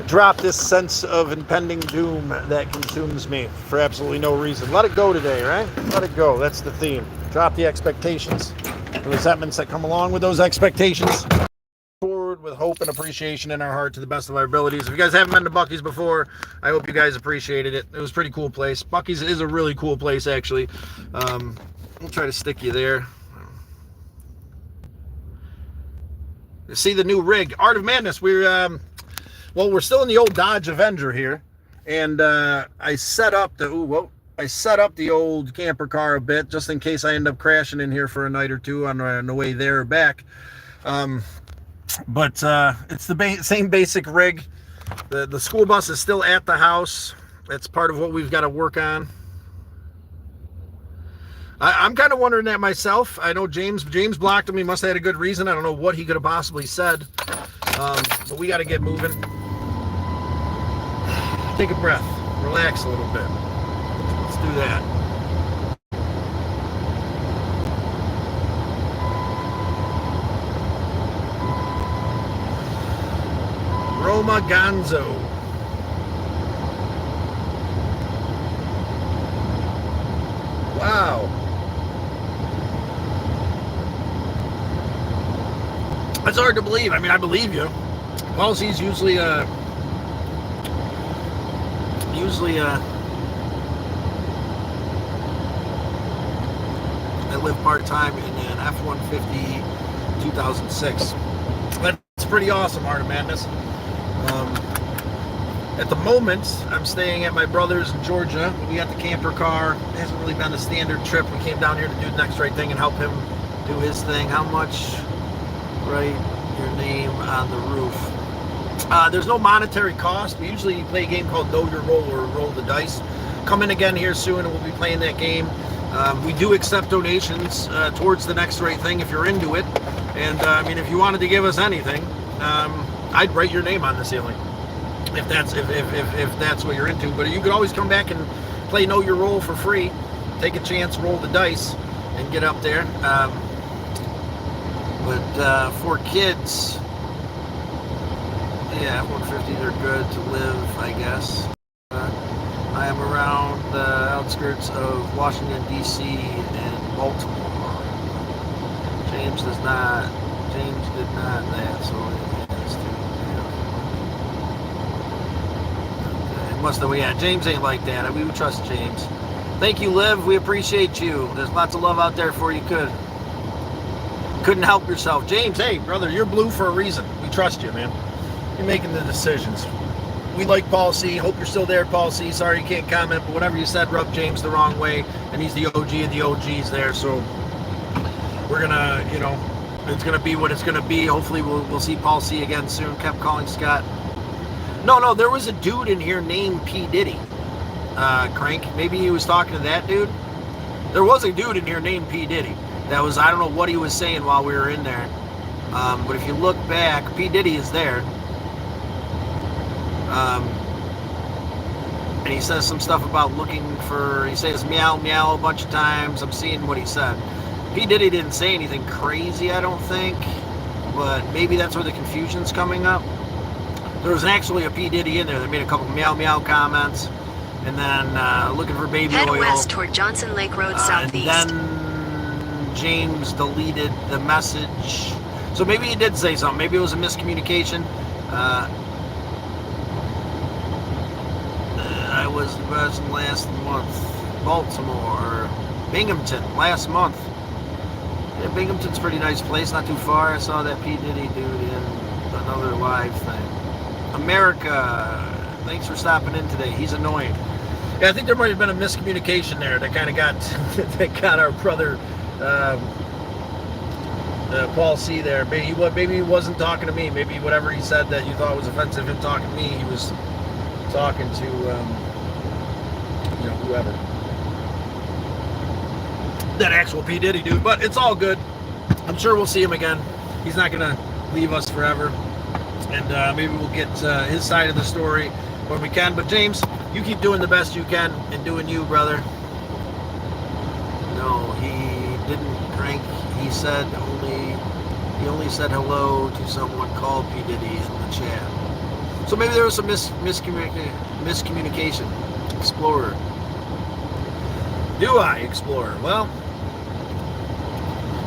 Drop this sense of impending doom that consumes me for absolutely no reason. Let it go today, right? Let it go. That's the theme. Drop the expectations, the resentments that come along with those expectations. Forward with hope and appreciation in our heart to the best of our abilities. If you guys haven't been to Buc-ee's before, I hope you guys appreciated it. It was a pretty cool place. Buc-ee's is a really cool place, actually. We'll try to stick you there. See the new rig, Art of Madness. We're still in the old Dodge Avenger here, and I set up the old camper car a bit just in case I end up crashing in here for a night or two on the way there or back. But it's the same basic rig. The school bus is still at the house. That's part of what we've got to work on. I'm kind of wondering that myself. I know James blocked him. He must have had a good reason. I don't know what he could have possibly said. But we got to get moving. Take a breath. Relax a little bit. Let's do that. Roma Gonzo. Wow. It's hard to believe. I mean, I believe you. Policies usually I live part-time in an F-150 2006. That's pretty awesome, Art of Madness. At the moment, I'm staying at my brother's in Georgia. We got the camper car. It hasn't really been the standard trip. We came down here to do the next right thing and help him do his thing. How much? Write your name on the roof. There's no monetary cost. We usually play a game called Know Your Roll or Roll the Dice. Come in again here soon and we'll be playing that game. We do accept donations towards the next right thing if you're into it. And I mean, if you wanted to give us anything, I'd write your name on the ceiling if that's what you're into. But you could always come back and play Know Your Role for free. Take a chance, roll the dice, and get up there. But for kids, yeah, 150s are good to live, I guess. I am around the outskirts of Washington, D.C. and Baltimore. James did not that, so it has to. Yeah. It must have, yeah, James ain't like that. We would trust James. Thank you, Liv. We appreciate you. There's lots of love out there for you. Couldn't help yourself. James, hey, brother, you're blue for a reason. We trust you, man. You're making the decisions. We like Paul C. Hope you're still there, Paul C. Sorry you can't comment, but whatever you said rubbed James the wrong way, and he's the OG of the OGs there, so we're gonna, you know, it's gonna be what it's gonna be. Hopefully we'll see Paul C again soon. Kept calling Scott. No, there was a dude in here named P. Diddy. Crank. Maybe he was talking to that dude. There was a dude in here named P. Diddy. That was, I don't know what he was saying while we were in there. But if you look back, P. Diddy is there. And he says some stuff about looking for, he says meow meow a bunch of times. I'm seeing what he said. P. Diddy didn't say anything crazy, I don't think, but maybe that's where the confusion's coming up. There was actually a P. Diddy in there that made a couple meow meow comments, and then looking for baby Head oil. west toward Johnson Lake Road southeast. Then James deleted the message. So maybe he did say something. Maybe it was a miscommunication. I was the best last month. Baltimore. Binghamton last month. Yeah, Binghamton's a pretty nice place, not too far. I saw that P. Diddy dude in another live thing. America, thanks for stopping in today. He's annoying. Yeah, I think there might have been a miscommunication there that kind of got that got our brother Paul C. there. Maybe he wasn't talking to me. Maybe whatever he said that you thought was offensive, him talking to me, he was talking to whoever. That actual P. Diddy dude. But it's all good. I'm sure we'll see him again. He's not going to leave us forever. And maybe we'll get his side of the story when we can. But James, you keep doing the best you can and doing you, brother. No, he didn't crank. He only said hello to someone called P. Diddy in the chat. So maybe there was some miscommunication. Explorer. Do I, Explorer? Well,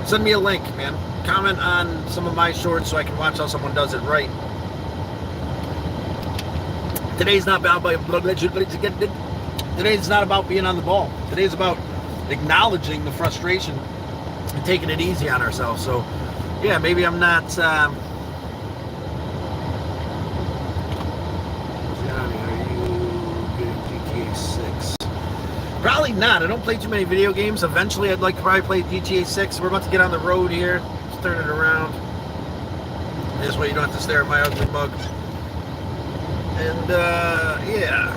send me a link, man. Comment on some of my shorts so I can watch how someone does it right. Today's not about being on the ball. Today's about acknowledging the frustration and taking it easy on ourselves. So, yeah, maybe I'm not. Johnny, are you getting GTA 6? Probably not. I don't play too many video games. Eventually, I'd like to probably play GTA 6. We're about to get on the road here. Let's turn it around. This way you don't have to stare at my ugly mug. And, yeah.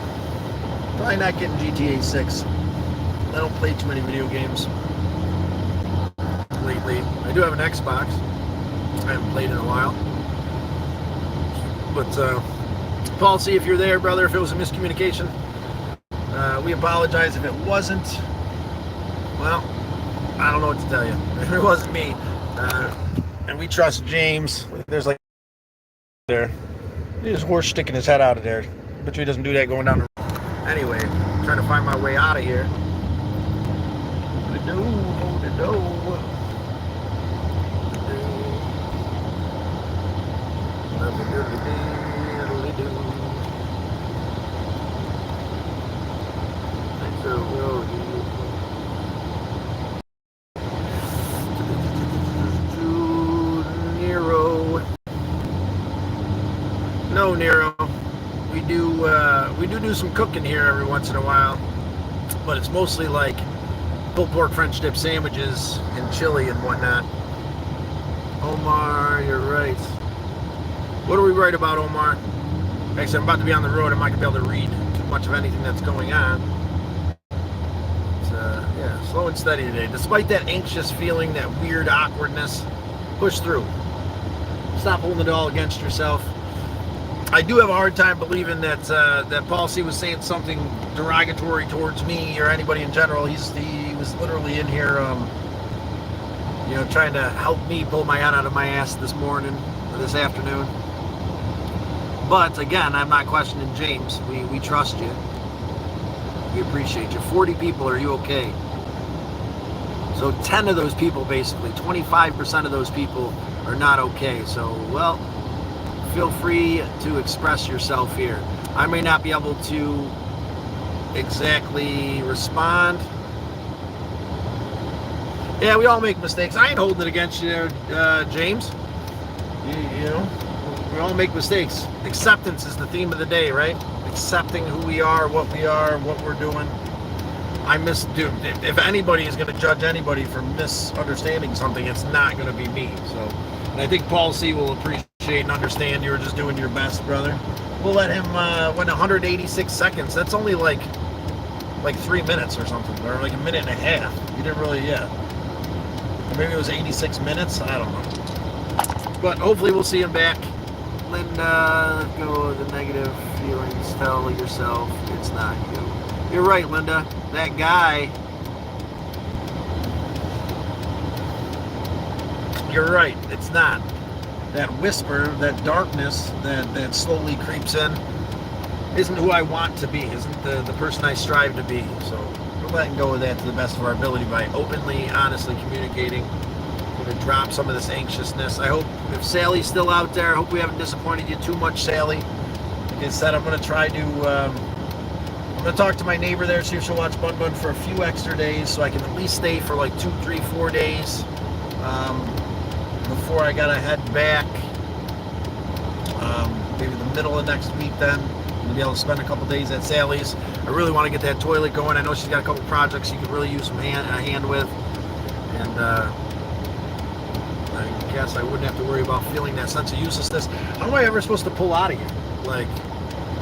Probably not getting GTA 6. I don't play too many video games lately. I do have an Xbox. I haven't played in a while. But, Paul, see if you're there, brother, if it was a miscommunication. We apologize if it wasn't. Well, I don't know what to tell you. It wasn't me. And we trust James. There's like there. There's a horse sticking his head out of there. Bet you he doesn't do that going down the road. Anyway, I'm trying to find my way out of here. No, Nero. We do some cooking here every once in a while, but it's mostly like pulled pork French dip sandwiches and chili and whatnot. Omar, you're right. What are we right about, Omar? Actually, I'm about to be on the road. I'm not going to be able to read too much of anything that's going on. But, yeah. Yeah, slow and steady today. Despite that anxious feeling, that weird awkwardness, push through. Stop holding it all against yourself. I do have a hard time believing that that Paul C was saying something derogatory towards me or anybody in general. He was literally in here, trying to help me pull my head out of my ass this morning or this afternoon. But again, I'm not questioning James. We trust you. We appreciate you. 40 people, are you okay? So 10 of those people, basically, 25% of those people are not okay. So, well, feel free to express yourself here. I may not be able to exactly respond. Yeah, we all make mistakes. I ain't holding it against you there, James. You know, we all make mistakes. Acceptance is the theme of the day, right? Accepting who we are, what we're doing. Dude, if anybody is going to judge anybody for misunderstanding something, it's not going to be me. So, and I think Paul C will appreciate and understand you're just doing your best, brother. We'll let him, went 186 seconds. That's only like 3 minutes or something, or like a minute and a half. You didn't really, maybe it was 86 minutes. I don't know. But hopefully we'll see him back. Linda, let go of the negative feelings. Tell yourself it's not you. You're right, Linda. That guy. You're right. It's not. That whisper, that darkness that slowly creeps in isn't who I want to be, isn't the person I strive to be. So we're letting go of that to the best of our ability by openly, honestly communicating. We're going to drop some of this anxiousness. I hope, if Sally's still out there, I hope we haven't disappointed you too much, Sally. Like I said, I'm going to try to, I'm going to talk to my neighbor there, see if she'll watch Bun Bun for a few extra days so I can at least stay for like 2, 3, 4 days before I got to head back. Maybe the middle of next week then. I'm going to be able to spend a couple days at Sally's. I really want to get that toilet going. I know she's got a couple projects she could really use a hand with. And I guess I wouldn't have to worry about feeling that sense of uselessness. How am I ever supposed to pull out of here? Like,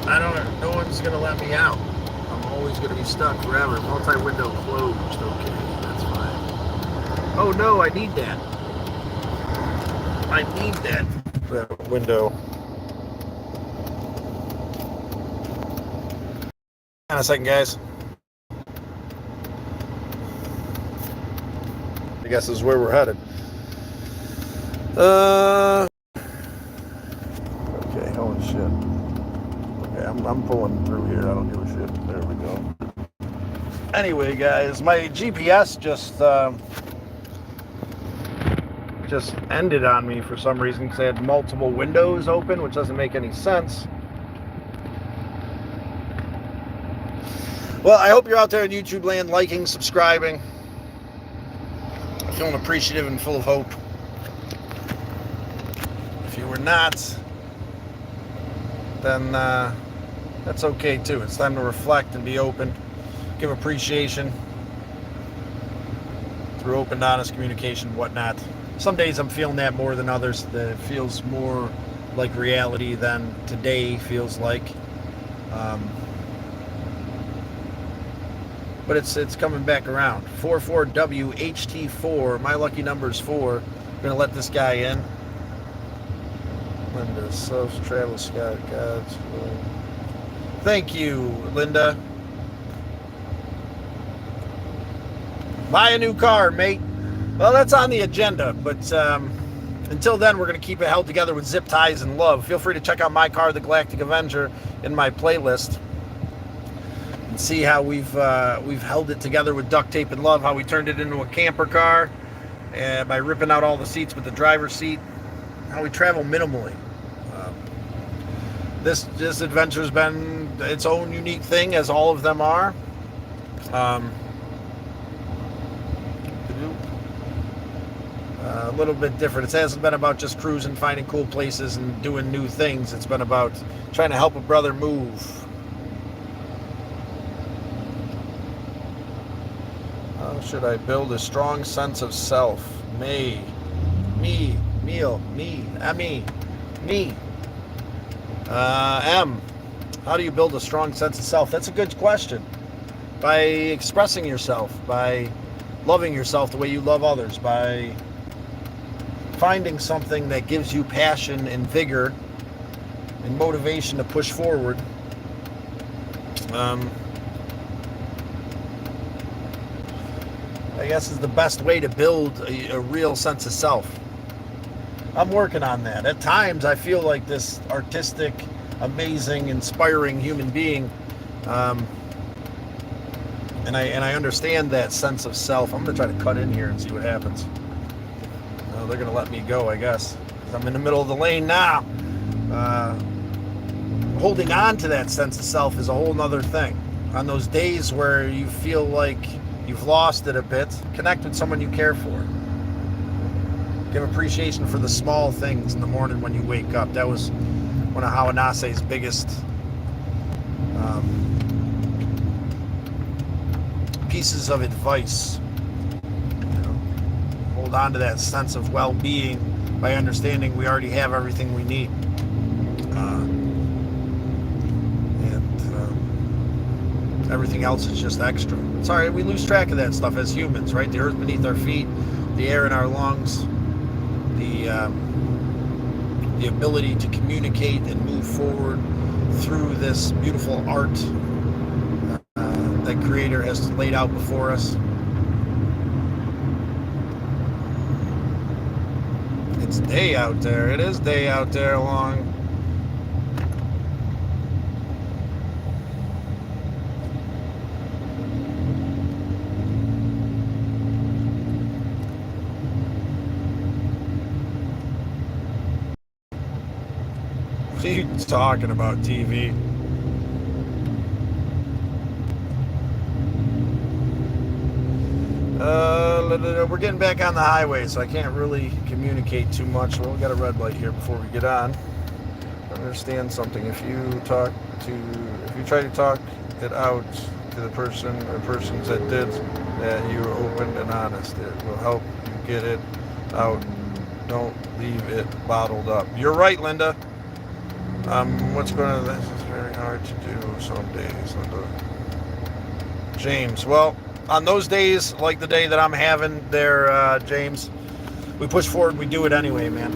I don't know. No one's going to let me out. I'm always going to be stuck forever. Multi-window closed. Okay, that's fine. Oh no, I need that. I need that window. Hang on a second, guys. I guess this is where we're headed. Okay, holy shit. Okay, I'm pulling through here. I don't give a shit. There we go. Anyway, guys, my GPS just ended on me for some reason because I had multiple windows open, which doesn't make any sense. Well, I hope you're out there in YouTube land liking, subscribing, feeling appreciative and full of hope. If you were not, then that's okay too. It's time to reflect and be open, give appreciation through open, honest communication, whatnot. Some days I'm feeling that more than others. That it feels more like reality than today feels like. But it's coming back around. 44WHT4. My lucky number is 4. I'm gonna let this guy in. Linda, Self Travel Scott, God's will. Thank you, Linda. Buy a new car, mate. Well, that's on the agenda, but until then, we're going to keep it held together with zip ties and love. Feel free to check out my car, the Galactic Avenger, in my playlist and see how we've held it together with duct tape and love, how we turned it into a camper car by ripping out all the seats with the driver's seat, how we travel minimally. This adventure's been its own unique thing, as all of them are. A little bit different. It hasn't been about just cruising, finding cool places, and doing new things. It's been about trying to help a brother move. How should I build a strong sense of self? Me. M. How do you build a strong sense of self? That's a good question. By expressing yourself, by loving yourself the way you love others, by finding something that gives you passion and vigor and motivation to push forward. I guess is the best way to build a real sense of self. I'm working on that. At times I feel like this artistic, amazing, inspiring human being, and I understand that sense of self. I'm going to try to cut in here and see what happens. They're going to let me go, I guess, because I'm in the middle of the lane now. Holding on to that sense of self is a whole nother thing. On those days where you feel like you've lost it a bit, connect with someone you care for. Give appreciation for the small things in the morning when you wake up. That was one of Hawanase's biggest pieces of advice. Hold on to that sense of well-being by understanding we already have everything we need. Everything else is just extra. Sorry, we lose track of that stuff as humans, right? The earth beneath our feet, the air in our lungs, the ability to communicate and move forward through this beautiful art that Creator has laid out before us. It's day out there. It is day out there along. He's talking about TV. We're getting back on the highway, so I can't really communicate too much. Well, we got a red light here before we get on. Understand something. If you try to talk it out to the person or persons that did that, you are open and honest. It will help you get it out. Don't leave it bottled up. You're right, Linda. What's going on? This is very hard to do some days. James, well, on those days, like the day that I'm having there, James, we push forward, we do it anyway, man.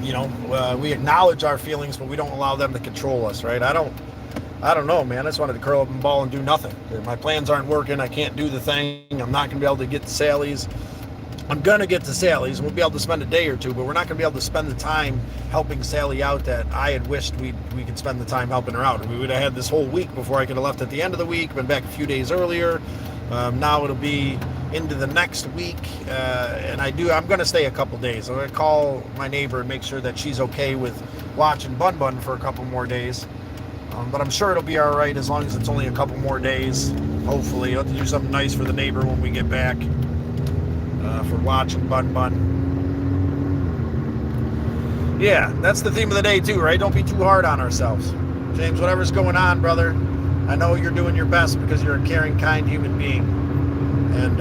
You know, we acknowledge our feelings, but we don't allow them to control us, right? I don't know, man. I just wanted to curl up and ball and do nothing. My plans aren't working. I can't do the thing. I'm not going to be able to get to Sally's. I'm going to get to Sally's. We'll be able to spend a day or two, but we're not going to be able to spend the time helping Sally out that I had wished we could spend the time helping her out. We would have had this whole week before I could have left at the end of the week, been back a few days earlier. Now it'll be into the next week, and I'm going to stay a couple days. I'm going to call my neighbor and make sure that she's okay with watching Bun Bun for a couple more days. But I'm sure it'll be all right as long as it's only a couple more days. Hopefully, I'll have to do something nice for the neighbor when we get back. For watching Bun Bun. Yeah, that's the theme of the day too, right? Don't be too hard on ourselves. James, whatever's going on, brother, I know you're doing your best because you're a caring, kind human being. And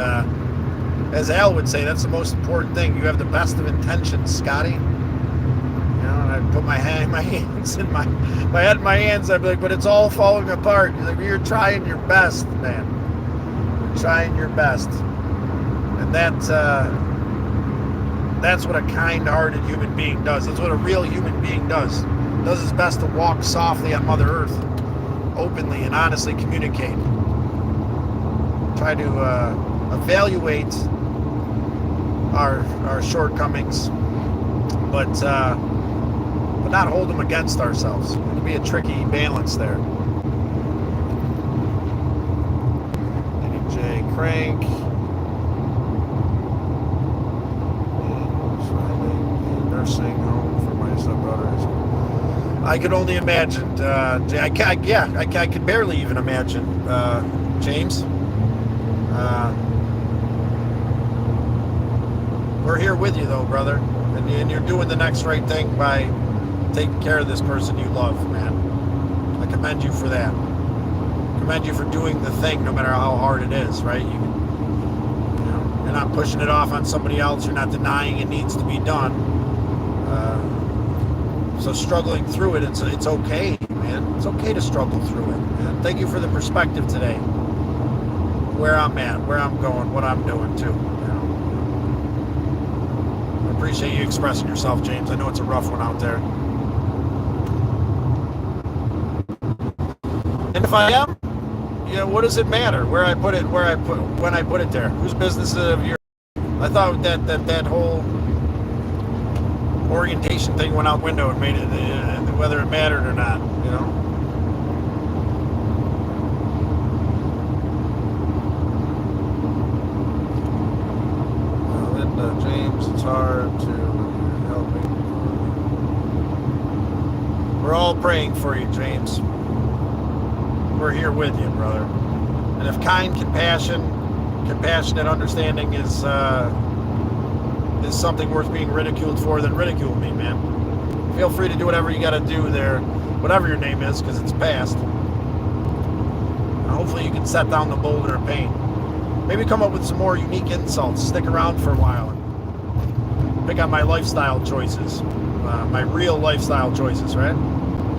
as Al would say, that's the most important thing. You have the best of intentions, Scotty. You know, and I put my hands in my head in my hands, I'd be like, but it's all falling apart. You're like, you're trying your best, man. You're trying your best. And that's what a kind-hearted human being does. That's what a real human being does. Does his best to walk softly on Mother Earth, openly and honestly communicate. Try to evaluate our shortcomings, but not hold them against ourselves. It can be a tricky balance there. J. Crank. Nursing home for my stepdaughters. I could only imagine. I could barely even imagine. James, we're here with you, though, brother, and you're doing the next right thing by taking care of this person you love, man. I commend you for that. I commend you for doing the thing, no matter how hard it is, right? You're not pushing it off on somebody else. You're not denying it needs to be done. So struggling through it, it's okay, man. It's okay to struggle through it. Man. Thank you for the perspective today. where I'm at, where I'm going, what I'm doing too. I appreciate you expressing yourself, James. I know it's a rough one out there. And if I am, what does it matter where I put it, when I put it there? Whose business is it of yours? I thought that whole orientation thing went out the window and made it whether it mattered or not, Linda, James, it's hard to help me. We're all praying for you, James. We're here with you, brother. And if kind, compassionate understanding is something worth being ridiculed for, then ridicule me, man. Feel free to do whatever you got to do there, whatever your name is, because it's past. And hopefully you can set down the boulder of pain. Maybe come up with some more unique insults. Stick around for a while and pick on my lifestyle choices, my real lifestyle choices, right?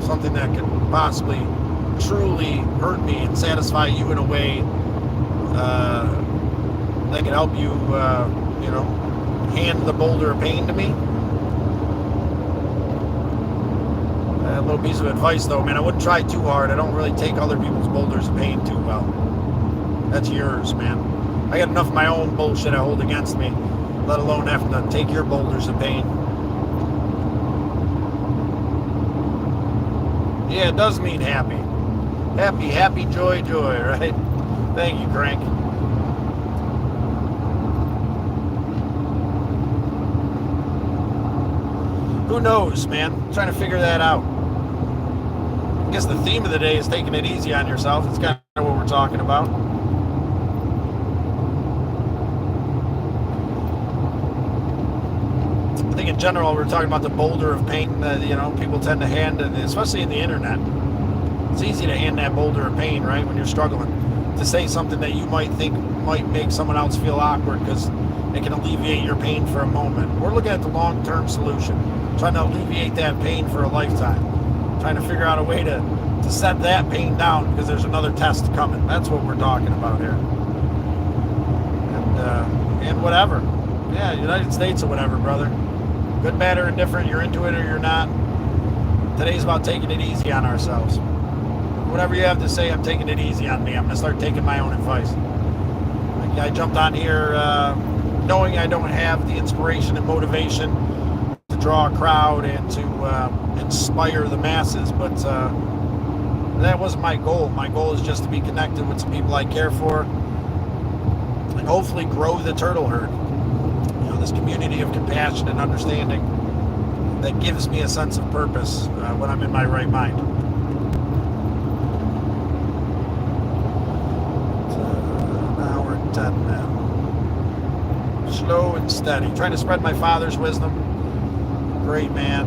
Something that could possibly truly hurt me and satisfy you in a way that can help you, hand the boulder of pain to me. A little piece of advice though, man, I wouldn't try too hard. I don't really take other people's boulders of pain too well. That's yours, man. I got enough of my own bullshit I hold against me, let alone having to take your boulders of pain. Yeah, it does mean happy. Happy, joy, right? Thank you, Crank. Who knows, man? I'm trying to figure that out. I guess the theme of the day is taking it easy on yourself. It's kind of what we're talking about. I think in general, we're talking about the boulder of pain that, people tend to hand, especially in the internet. It's easy to hand that boulder of pain, right, when you're struggling, to say something that you might think might make someone else feel awkward because it can alleviate your pain for a moment. We're looking at the long-term solution, trying to alleviate that pain for a lifetime, trying to figure out a way to set that pain down because there's another test coming. That's what we're talking about here. And whatever. Yeah, United States or whatever, brother. Good, bad, or indifferent, you're into it or you're not. Today's about taking it easy on ourselves. Whatever you have to say, I'm taking it easy on me. I'm going to start taking my own advice. I jumped on here knowing I don't have the inspiration and motivation to draw a crowd and to inspire the masses, but that wasn't my goal. My goal is just to be connected with some people I care for and hopefully grow the turtle herd. This community of compassion and understanding that gives me a sense of purpose when I'm in my right mind. Now we're 10 now. Slow and steady. Trying to spread my father's wisdom. Great man.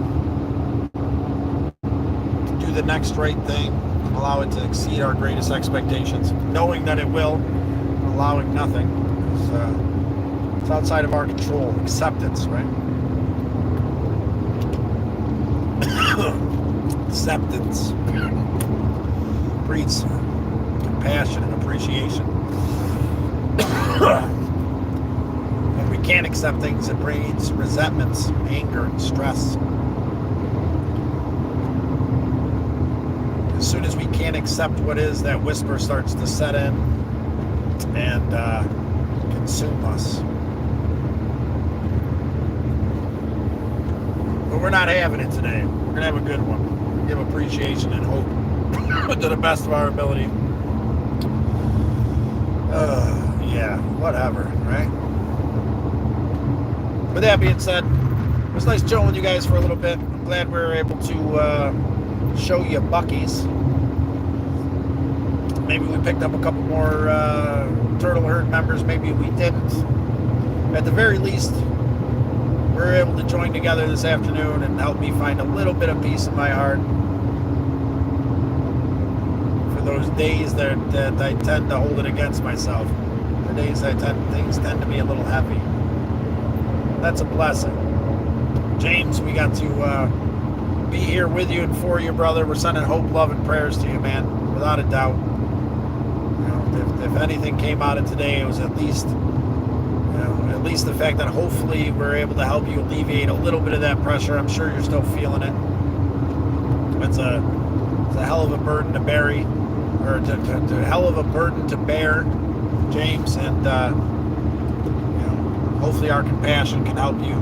To do the next right thing. Allow it to exceed our greatest expectations. Knowing that it will. Allowing nothing. It's outside of our control. Acceptance, right? Acceptance breeds compassion and appreciation. When we can't accept things, it breeds resentments, anger, and stress. As soon as we can't accept what is, that whisper starts to set in and consume us. But we're not having it today. We're going to have a good one. Give appreciation and hope to the best of our ability. Yeah, whatever, right? With that being said, it was nice chilling with you guys for a little bit. I'm glad we were able to show you Buc-ee's. Maybe we picked up a couple more Turtle Herd members. Maybe we didn't. At the very least, we were able to join together this afternoon and help me find a little bit of peace in my heart for those days that I tend to hold it against myself. The days things tend to be a little heavy. That's a blessing. James, we got to be here with you and for you, brother. We're sending hope, love, and prayers to you, man, without a doubt. if anything came out of today, it was at least the fact that hopefully we're able to help you alleviate a little bit of that pressure. I'm sure you're still feeling it. It's a hell of a burden to bury, or a hell of a burden to bear, James, and hopefully our compassion can help you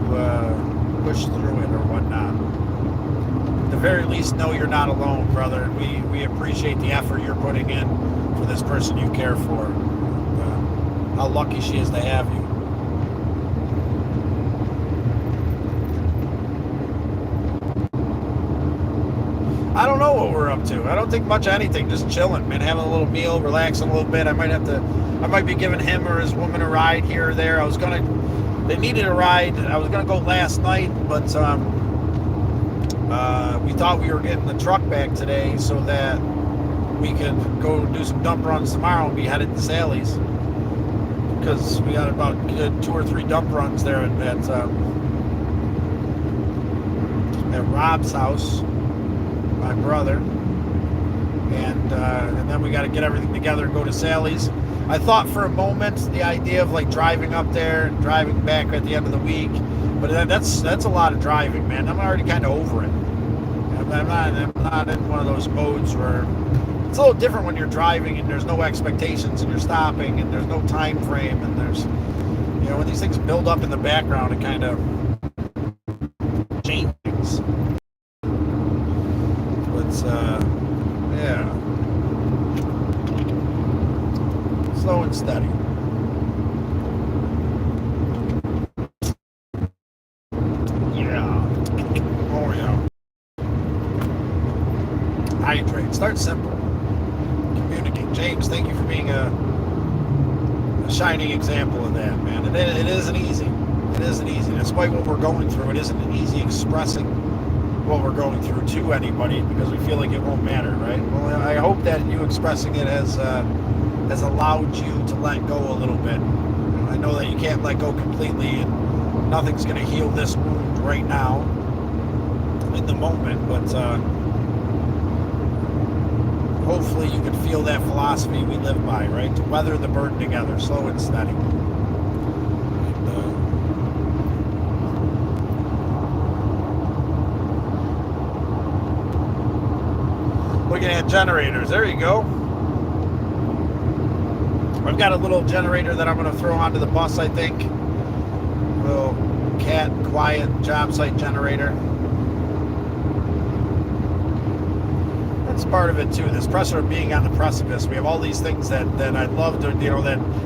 push through it or whatnot. At the very least, know you're not alone, brother, and we appreciate the effort you're putting in for this person you care for. How lucky she is to have you. I don't know what we're up to. I don't think much of anything. Just chilling, man. Having a little meal, relaxing a little bit. I might be giving him or his woman a ride here or there. They needed a ride. I was gonna go last night, but we thought we were getting the truck back today so that we could go do some dump runs tomorrow and be headed to Sally's, because we got about 2 or 3 dump runs there at Rob's house, my brother, and then we got to get everything together and go to Sally's. I thought for a moment the idea of like driving up there and driving back at the end of the week, but that's a lot of driving, man. I'm already kind of over it. I'm not in one of those modes where it's a little different when you're driving and there's no expectations and you're stopping and there's no time frame, and there's, when these things build up in the background, it kind of changes things. Yeah. Slow and steady. Yeah. Oh, yeah. Hydrate. Start simple. Communicate. James, thank you for being a shining example of that, man. It isn't easy. It isn't easy. Despite what we're going through, it isn't easy expressing what we're going through to anybody because we feel like it won't matter, right? Well, I hope that you expressing it has allowed you to let go a little bit. I know that you can't let go completely, and nothing's going to heal this wound right now in the moment, but hopefully you can feel that philosophy we live by, right? To weather the burden together, slow and steady. Looking at generators. There you go. I've got a little generator that I'm going to throw onto the bus, I think. A little quiet job site generator. That's part of it too. This pressure of being on the precipice. We have all these things that I'd love to,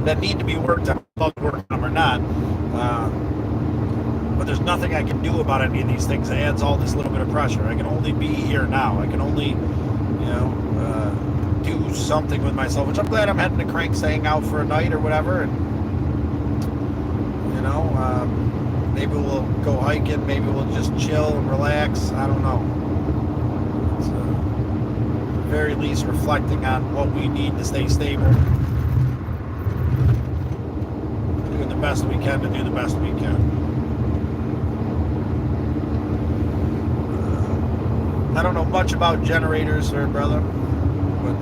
that need to be worked on. I'd love to work on them or not. But there's nothing I can do about any of these things. It adds all this little bit of pressure. I can only be here now. I can only do something with myself, which I'm glad I'm heading to Cranks to hang out for a night or whatever, and maybe we'll go hiking, maybe we'll just chill and relax. I don't know. It's, at the very least, reflecting on what we need to stay stable, doing the best we can to do the best we can. I don't know much about generators, sir, brother, but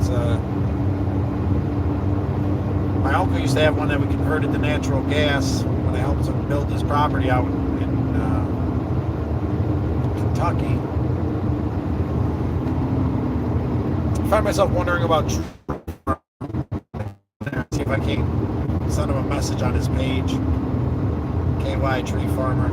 my uncle used to have one that we converted to natural gas when I helped him build his property out in Kentucky. I find myself wondering about see if I can send him a message on his page. KY Tree Farmer.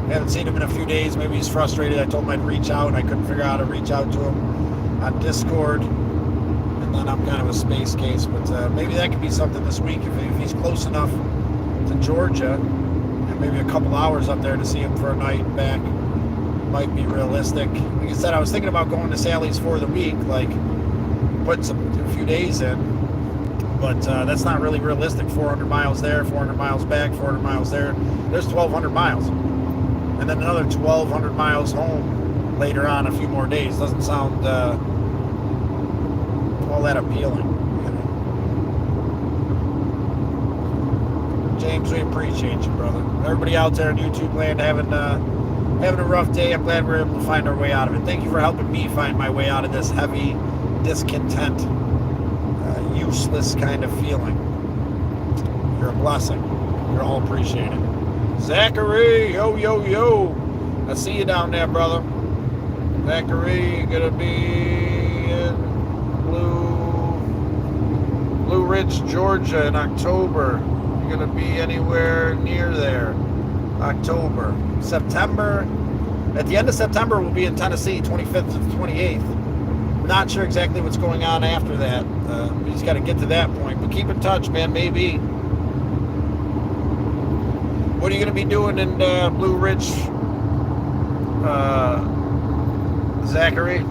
I haven't seen him in a few days. Maybe he's frustrated. I told him I'd reach out, and I couldn't figure out how to reach out to him on Discord. And then I'm kind of a space case, but maybe that could be something this week if he's close enough to Georgia, and maybe a couple hours up there to see him for a night and back might be realistic. Like I said, I was thinking about going to Sally's for the week, like putting a few days in, but that's not really realistic. 400 miles there, 400 miles back, 400 miles there. There's 1,200 miles. And then another 1,200 miles home later on, a few more days. Doesn't sound all that appealing. James, we appreciate you, brother. Everybody out there in YouTube land having a rough day. I'm glad we're able to find our way out of it. Thank you for helping me find my way out of this heavy discontent you useless kind of feeling. You're a blessing. You're all appreciated. Zachary, yo, yo, yo. I see you down there, brother. Zachary, you're going to be in Blue Ridge, Georgia in October. You're going to be anywhere near there. October. September. At the end of September, we'll be in Tennessee, 25th to 28th. Not sure exactly what's going on after that. We just got to get to that point. But keep in touch, man. Maybe. What are you going to be doing in Blue Ridge, Zachary?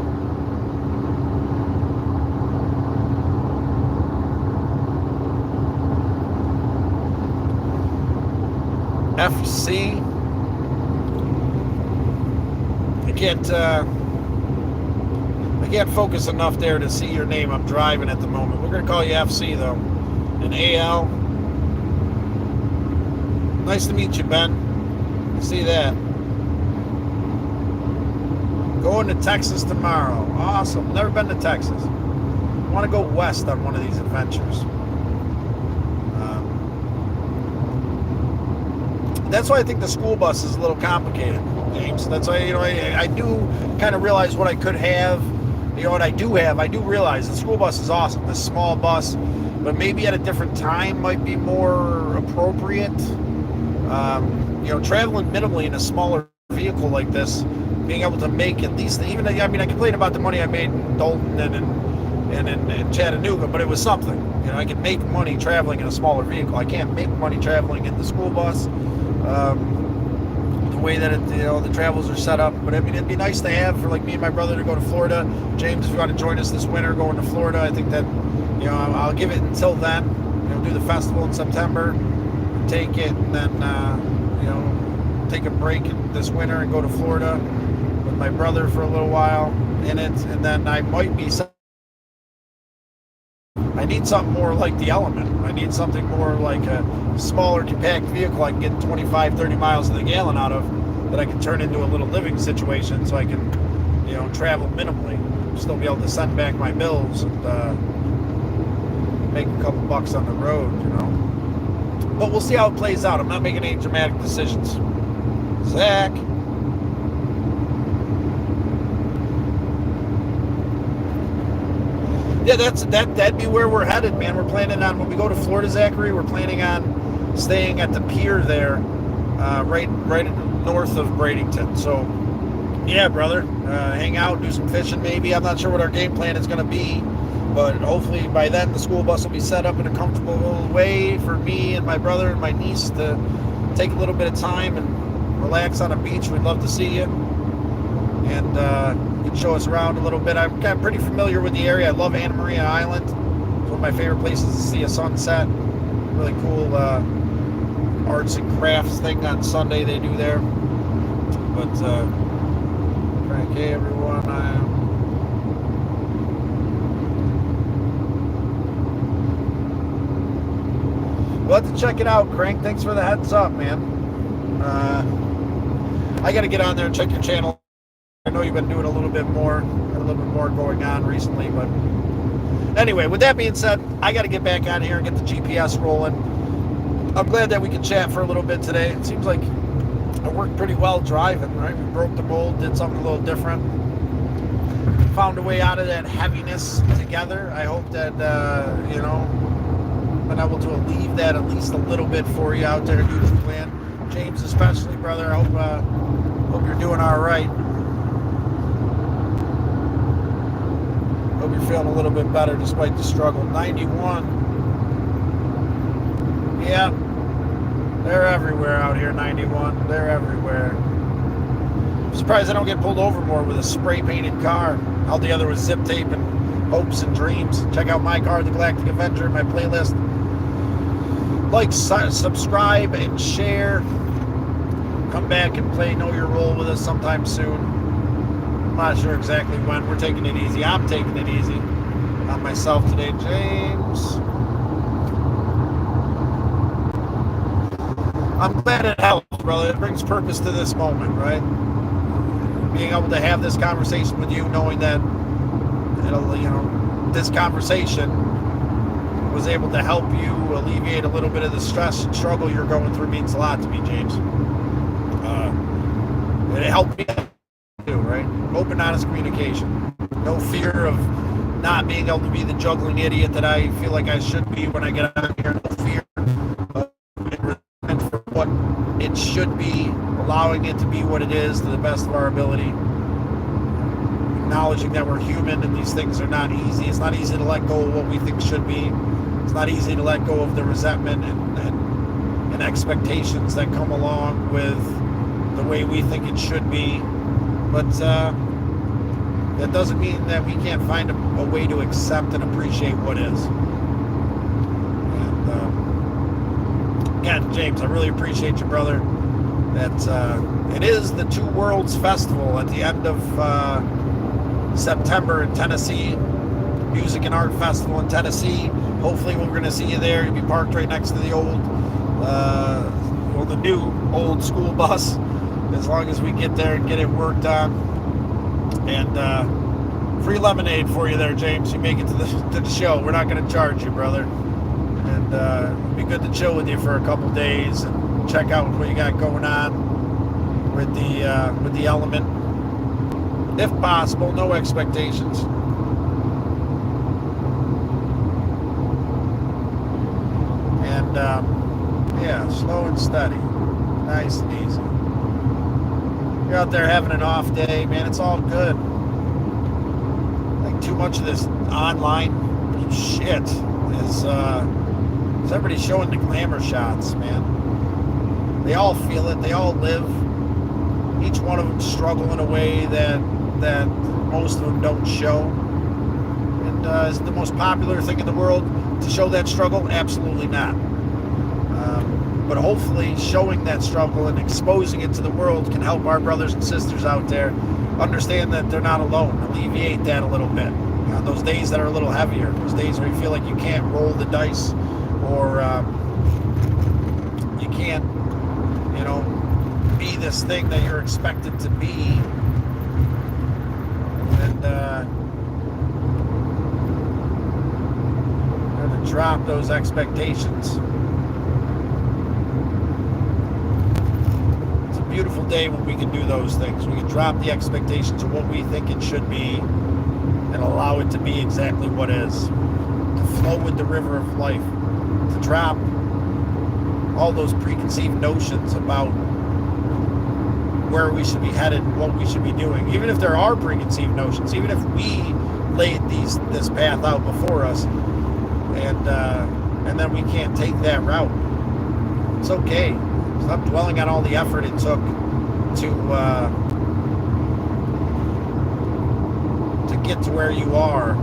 FC. I can't focus enough there to see your name. I'm driving at the moment. We're going to call you FC, though. And AL. Nice to meet you, Ben. I see that. Going to Texas tomorrow. Awesome. Never been to Texas. I want to go west on one of these adventures. That's why I think the school bus is a little complicated, James. That's why, I do kind of realize what I could have. What I do have, I do realize the school bus is awesome. This small bus, but maybe at a different time might be more appropriate. Traveling minimally in a smaller vehicle like this, being able to make at least, I complain about the money I made in Dalton and in Chattanooga, but it was something. I can make money traveling in a smaller vehicle. I can't make money traveling in the school bus. The way that the travels are set up, but it'd be nice to have for like me and my brother to go to Florida. James, if you want to join us this winter going to Florida, I think that I'll give it until then. Do the festival in September, take it, and then take a break this winter and go to Florida with my brother for a little while in it, and then I might be. I need something more like the Element. I need something more like a smaller, compact vehicle I can get 25, 30 miles to the gallon out of that I can turn into a little living situation so I can, travel minimally. Still be able to send back my bills and make a couple bucks on the road, But we'll see how it plays out. I'm not making any dramatic decisions. Zach. Yeah, that'd be where we're headed, man. We're planning on, when we go to Florida, Zachary, we're planning on staying at the pier there, right north of Bradenton. So, yeah, brother, hang out, do some fishing maybe. I'm not sure what our game plan is going to be, but hopefully by then the school bus will be set up in a comfortable way for me and my brother and my niece to take a little bit of time and relax on a beach. We'd love to see you. And you can show us around a little bit. I'm kind of pretty familiar with the area. I love Anna Maria Island. It's one of my favorite places to see a sunset. Really cool arts and crafts thing on Sunday they do there. But okay, everyone. We'll have to check it out, Crank. Thanks for the heads up, man. I got to get on there and check your channel. I know you've been doing a little bit more going on recently, but anyway, with that being said, I got to get back on here and get the GPS rolling. I'm glad that we could chat for a little bit today. It seems like I worked pretty well driving, right? We broke the mold, did something a little different, found a way out of that heaviness together. I hope that, been able to alleviate that at least a little bit for you out there in Houston land. James especially, brother. I hope you're doing all right. Hope you're feeling a little bit better despite the struggle. 91. Yeah, they're everywhere out here, 91. They're everywhere. I'm surprised I don't get pulled over more with a spray-painted car. All the other was zip tape and hopes and dreams. Check out My Car, The Galactic Avenger, my playlist. Like, subscribe, and share. Come back and play Know Your Role with us sometime soon. I'm not sure exactly when. We're taking it easy. I'm taking it easy on myself today, James. I'm glad it helps, brother. It brings purpose to this moment, right? Being able to have this conversation with you, knowing that this conversation was able to help you alleviate a little bit of the stress and struggle you're going through means a lot to me, James. It helped me too, right? Open, honest communication. No fear of not being able to be the juggling idiot that I feel like I should be when I get on here. No fear of resentment for what it should be, allowing it to be what it is to the best of our ability. Acknowledging that we're human and these things are not easy. It's not easy to let go of what we think should be. It's not easy to let go of the resentment and expectations that come along with the way we think it should be. But that doesn't mean that we can't find a way to accept and appreciate what is. And again, James, I really appreciate you, brother. That it is the Two Worlds Festival at the end of September in Tennessee. Music and Art Festival in Tennessee. Hopefully we're going to see you there. You'll be parked right next to the the new old school bus, as long as we get there and get it worked on. And free lemonade for you there, James. You make it to the show. We're not going to charge you, brother. And it'd be good to chill with you for a couple days and check out what you got going on with the element. If possible, no expectations. And yeah, slow and steady, nice and easy. You're out there having an off day, man. It's all good. Like too much of this online shit is everybody showing the glamour shots, man. They all feel it. They all live. Each one of them struggle in a way that most of them don't show. And is it the most popular thing in the world to show that struggle? Absolutely not. But hopefully showing that struggle and exposing it to the world can help our brothers and sisters out there understand that they're not alone, alleviate that a little bit. Those days that are a little heavier, those days where you feel like you can't roll the dice or you can't, be this thing that you're expected to be. And to drop those expectations. Beautiful day when we can do those things. We can drop the expectations of what we think it should be and allow it to be exactly what is. To flow with the river of life. To drop all those preconceived notions about where we should be headed and what we should be doing. Even if there are preconceived notions, even if we laid this path out before us and then we can't take that route. It's okay. Stop dwelling on all the effort it took to get to where you are.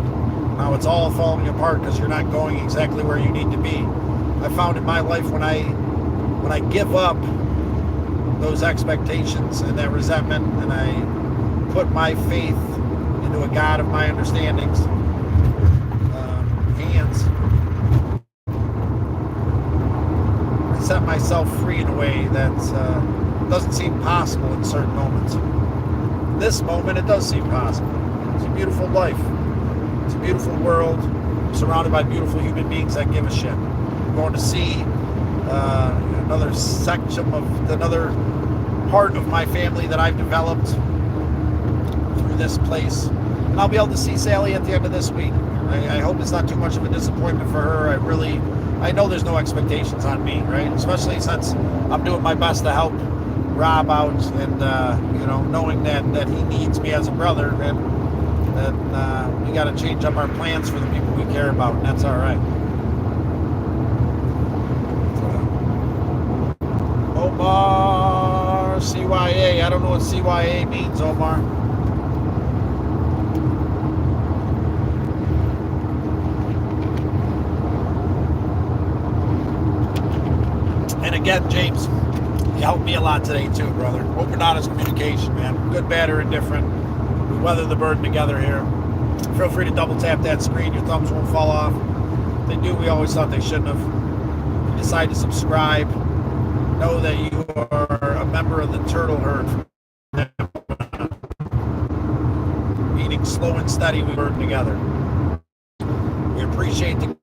Now it's all falling apart because you're not going exactly where you need to be. I found in my life when I give up those expectations and that resentment and I put my faith into a God of my understandings hands, set myself free in a way that doesn't seem possible in certain moments. In this moment, it does seem possible. It's a beautiful life. It's a beautiful world. I'm surrounded by beautiful human beings that give a shit. I'm going to see another section of another part of my family that I've developed through this place. And I'll be able to see Sally at the end of this week. I hope it's not too much of a disappointment for her. I know there's no expectations on me, right? Especially since I'm doing my best to help Rob out and, knowing that he needs me as a brother, and that we got to change up our plans for the people we care about, and that's all right. Omar, CYA. I don't know what CYA means, Omar. Again, James, you helped me a lot today too, brother. Open, honest communication, man. Good, bad, or indifferent. We weather the burden together here. Feel free to double tap that screen. Your thumbs won't fall off. If they do, we always thought they shouldn't have. If you decide to subscribe, know that you are a member of the turtle herd. Meaning slow and steady, we burden together. We appreciate the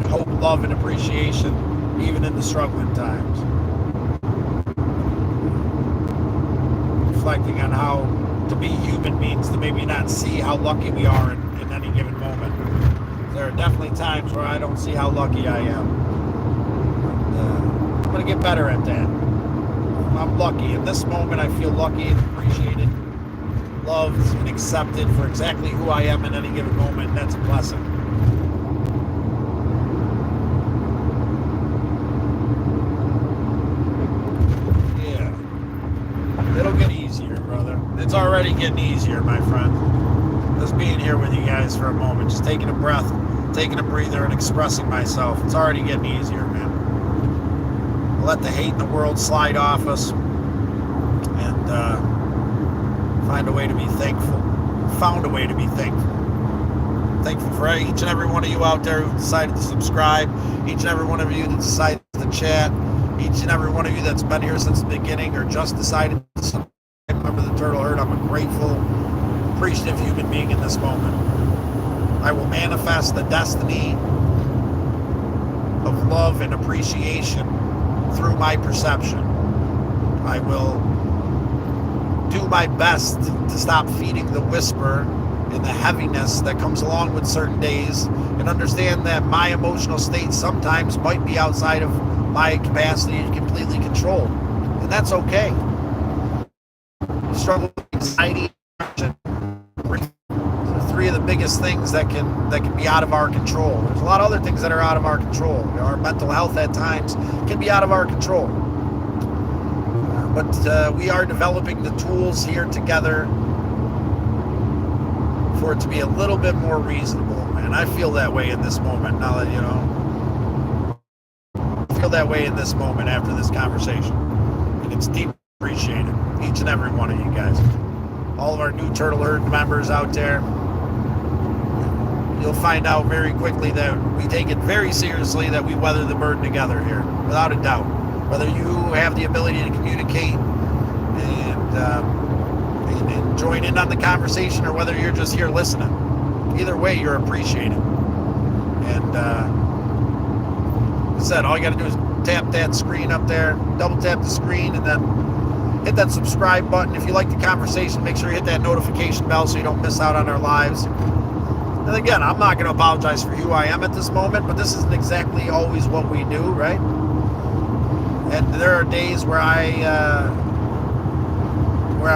hope, love, and appreciation, even in the struggling times. Reflecting on how to be human means to maybe not see how lucky we are in any given moment. There are definitely times where I don't see how lucky I am. I'm going to get better at that. I'm lucky. In this moment, I feel lucky and appreciated, loved, and accepted for exactly who I am in any given moment. And that's a blessing. Yeah. It'll get easier, brother. It's already getting easier, my friend. Just being here with you guys for a moment, just taking a breath, taking a breather, and expressing myself. It's already getting easier, man. Let the hate in the world slide off us and find a way to be thankful. Found a way to be thankful. Thankful for each and every one of you out there who decided to subscribe, each and every one of you that decided to chat, each and every one of you that's been here since the beginning or just decided to subscribe. Remember the Turtle Herd. I'm a grateful, appreciative human being in this moment. I will manifest the destiny of love and appreciation through my perception. I will do my best to stop feeding the whisper and the heaviness that comes along with certain days and understand that my emotional state sometimes might be outside of my capacity to completely control. And that's okay. Struggle with anxiety, three of the biggest things that can be out of our control. There's a lot of other things that are out of our control. Our mental health at times can be out of our control. But we are developing the tools here together for it to be a little bit more reasonable. And I feel that way in this moment. Now that, I feel that way in this moment after this conversation. And it's deeply appreciated. Each and every one of you guys. All of our new Turtle Herd members out there. You'll find out very quickly that we take it very seriously, that we weather the burden together here, without a doubt. Whether you have the ability to communicate and join in on the conversation, or whether you're just here listening. Either way, you're appreciated. And like I said, all you got to do is tap that screen up there, double tap the screen, and then hit that subscribe button. If you like the conversation, make sure you hit that notification bell so you don't miss out on our lives. And again, I'm not going to apologize for who I am at this moment, but this isn't exactly always what we do, right? And there are days where I'm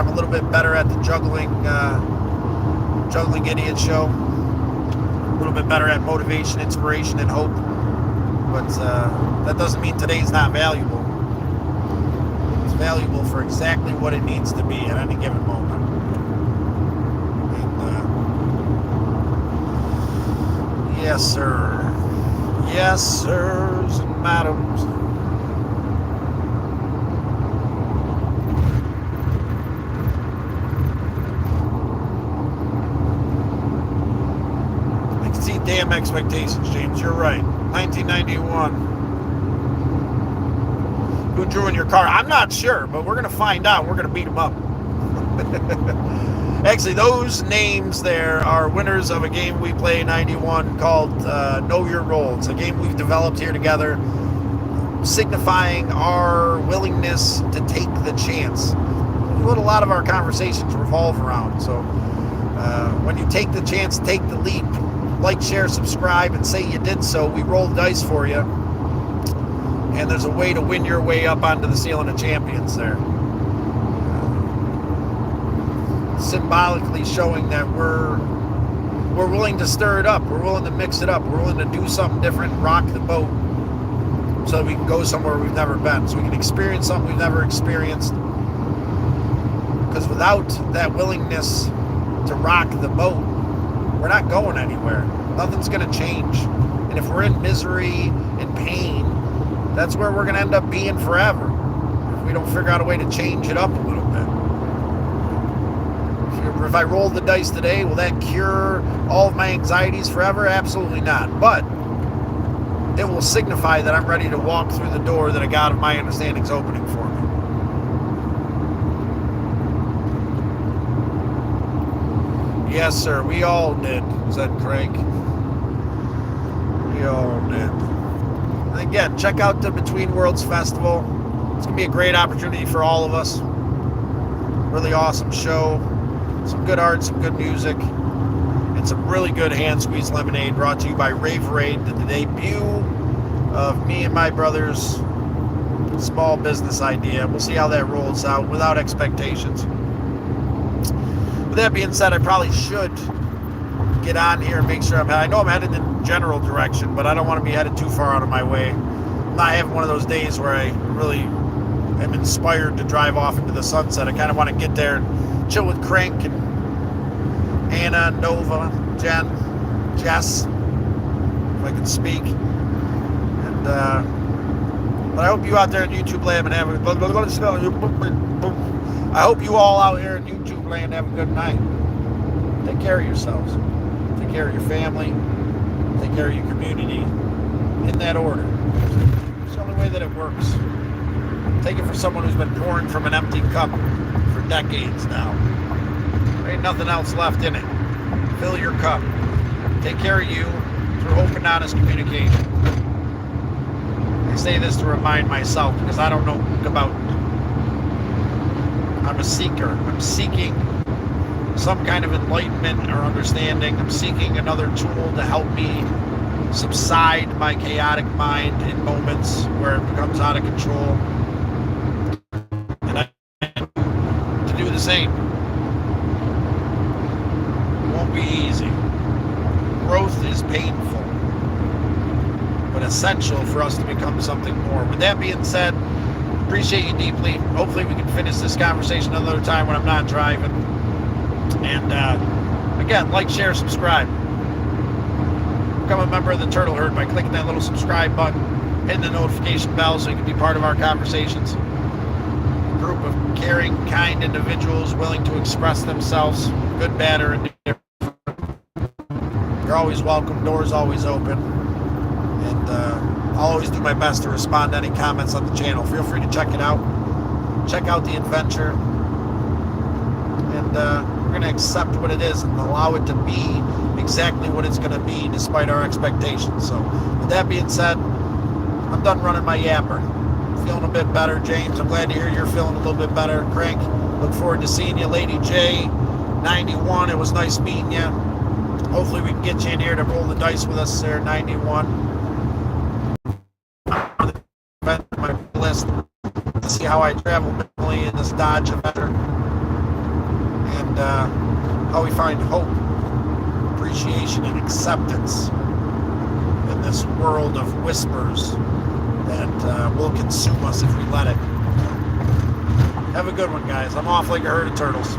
a little bit better at the juggling idiot show. A little bit better at motivation, inspiration, and hope. But that doesn't mean today's not valuable. It's valuable for exactly what it needs to be at any given moment. Yes, sir. Yes, sirs and madams. Exceed damn expectations, James. You're right. 1991. Who drew in your car? I'm not sure, but we're going to find out. We're going to beat them up. Actually, those names there are winners of a game we play 91 called Know Your Role. It's a game we've developed here together, signifying our willingness to take the chance. What a lot of our conversations revolve around. So when you take the chance, take the leap, like, share, subscribe, and say you did so. We roll the dice for you. And there's a way to win your way up onto the ceiling of champions there. Symbolically showing that we're willing to stir it up, we're willing to mix it up, we're willing to do something different, rock the boat, so that we can go somewhere we've never been, so we can experience something we've never experienced. Because without that willingness to rock the boat, we're not going anywhere. Nothing's going to change. And if we're in misery and pain, that's where we're going to end up being forever if we don't figure out a way to change it up a little bit. If I roll the dice today, will that cure all of my anxieties forever? Absolutely not. But it will signify that I'm ready to walk through the door that a God of my understanding is opening for me. Yes, sir. We all did, said Craig. We all did. And again, check out the Between Worlds Festival. It's going to be a great opportunity for all of us. Really awesome show. Some good art, some good music, and some really good hand-squeezed lemonade brought to you by Raverade, the debut of me and my brother's small business idea. We'll see how that rolls out without expectations. With that being said, I probably should get on here and make sure I know I'm headed in general direction, but I don't want to be headed too far out of my way. I'm not having one of those days where I really am inspired to drive off into the sunset. I kind of want to get there and chill with Crank and Anna, Nova, Jen, Jess, if I can speak. And but I hope you out there in YouTube land and have I hope you all out here in YouTube land have a good night. Take care of yourselves. Take care of your family. Take care of your community. In that order. It's the only way that it works. Take it from someone who's been pouring from an empty cup for decades now. There ain't nothing else left in it. Fill your cup. Take care of you through open, honest communication. I say this to remind myself because I don't know about. I'm a seeker. I'm seeking some kind of enlightenment or understanding. I'm seeking another tool to help me subside my chaotic mind in moments where it becomes out of control. And I to do the same. It won't be easy. Growth is painful, but essential for us to become something more. With that being said, appreciate you deeply. Hopefully we can finish this conversation another time when I'm not driving. And again, like, share, subscribe. Become a member of the Turtle Herd by clicking that little subscribe button, hitting the notification bell so you can be part of our conversations. A group of caring, kind individuals willing to express themselves, good, bad, or indifferent. You're always welcome. Doors always open. And I'll always do my best to respond to any comments on the channel. Feel free to check it out. Check out the adventure. And we're going to accept what it is and allow it to be exactly what it's going to be despite our expectations. So with that being said, I'm done running my yapper. Feeling a bit better, James. I'm glad to hear you're feeling a little bit better. Crank, look forward to seeing you. Lady J, 91, it was nice meeting you. Hopefully we can get you in here to roll the dice with us there, 91. My list to see how I travel mentally in this Dodge adventure. And how we find hope, appreciation, and acceptance in this world of whispers that will consume us if we let it. Have a good one, guys. I'm off like a herd of turtles.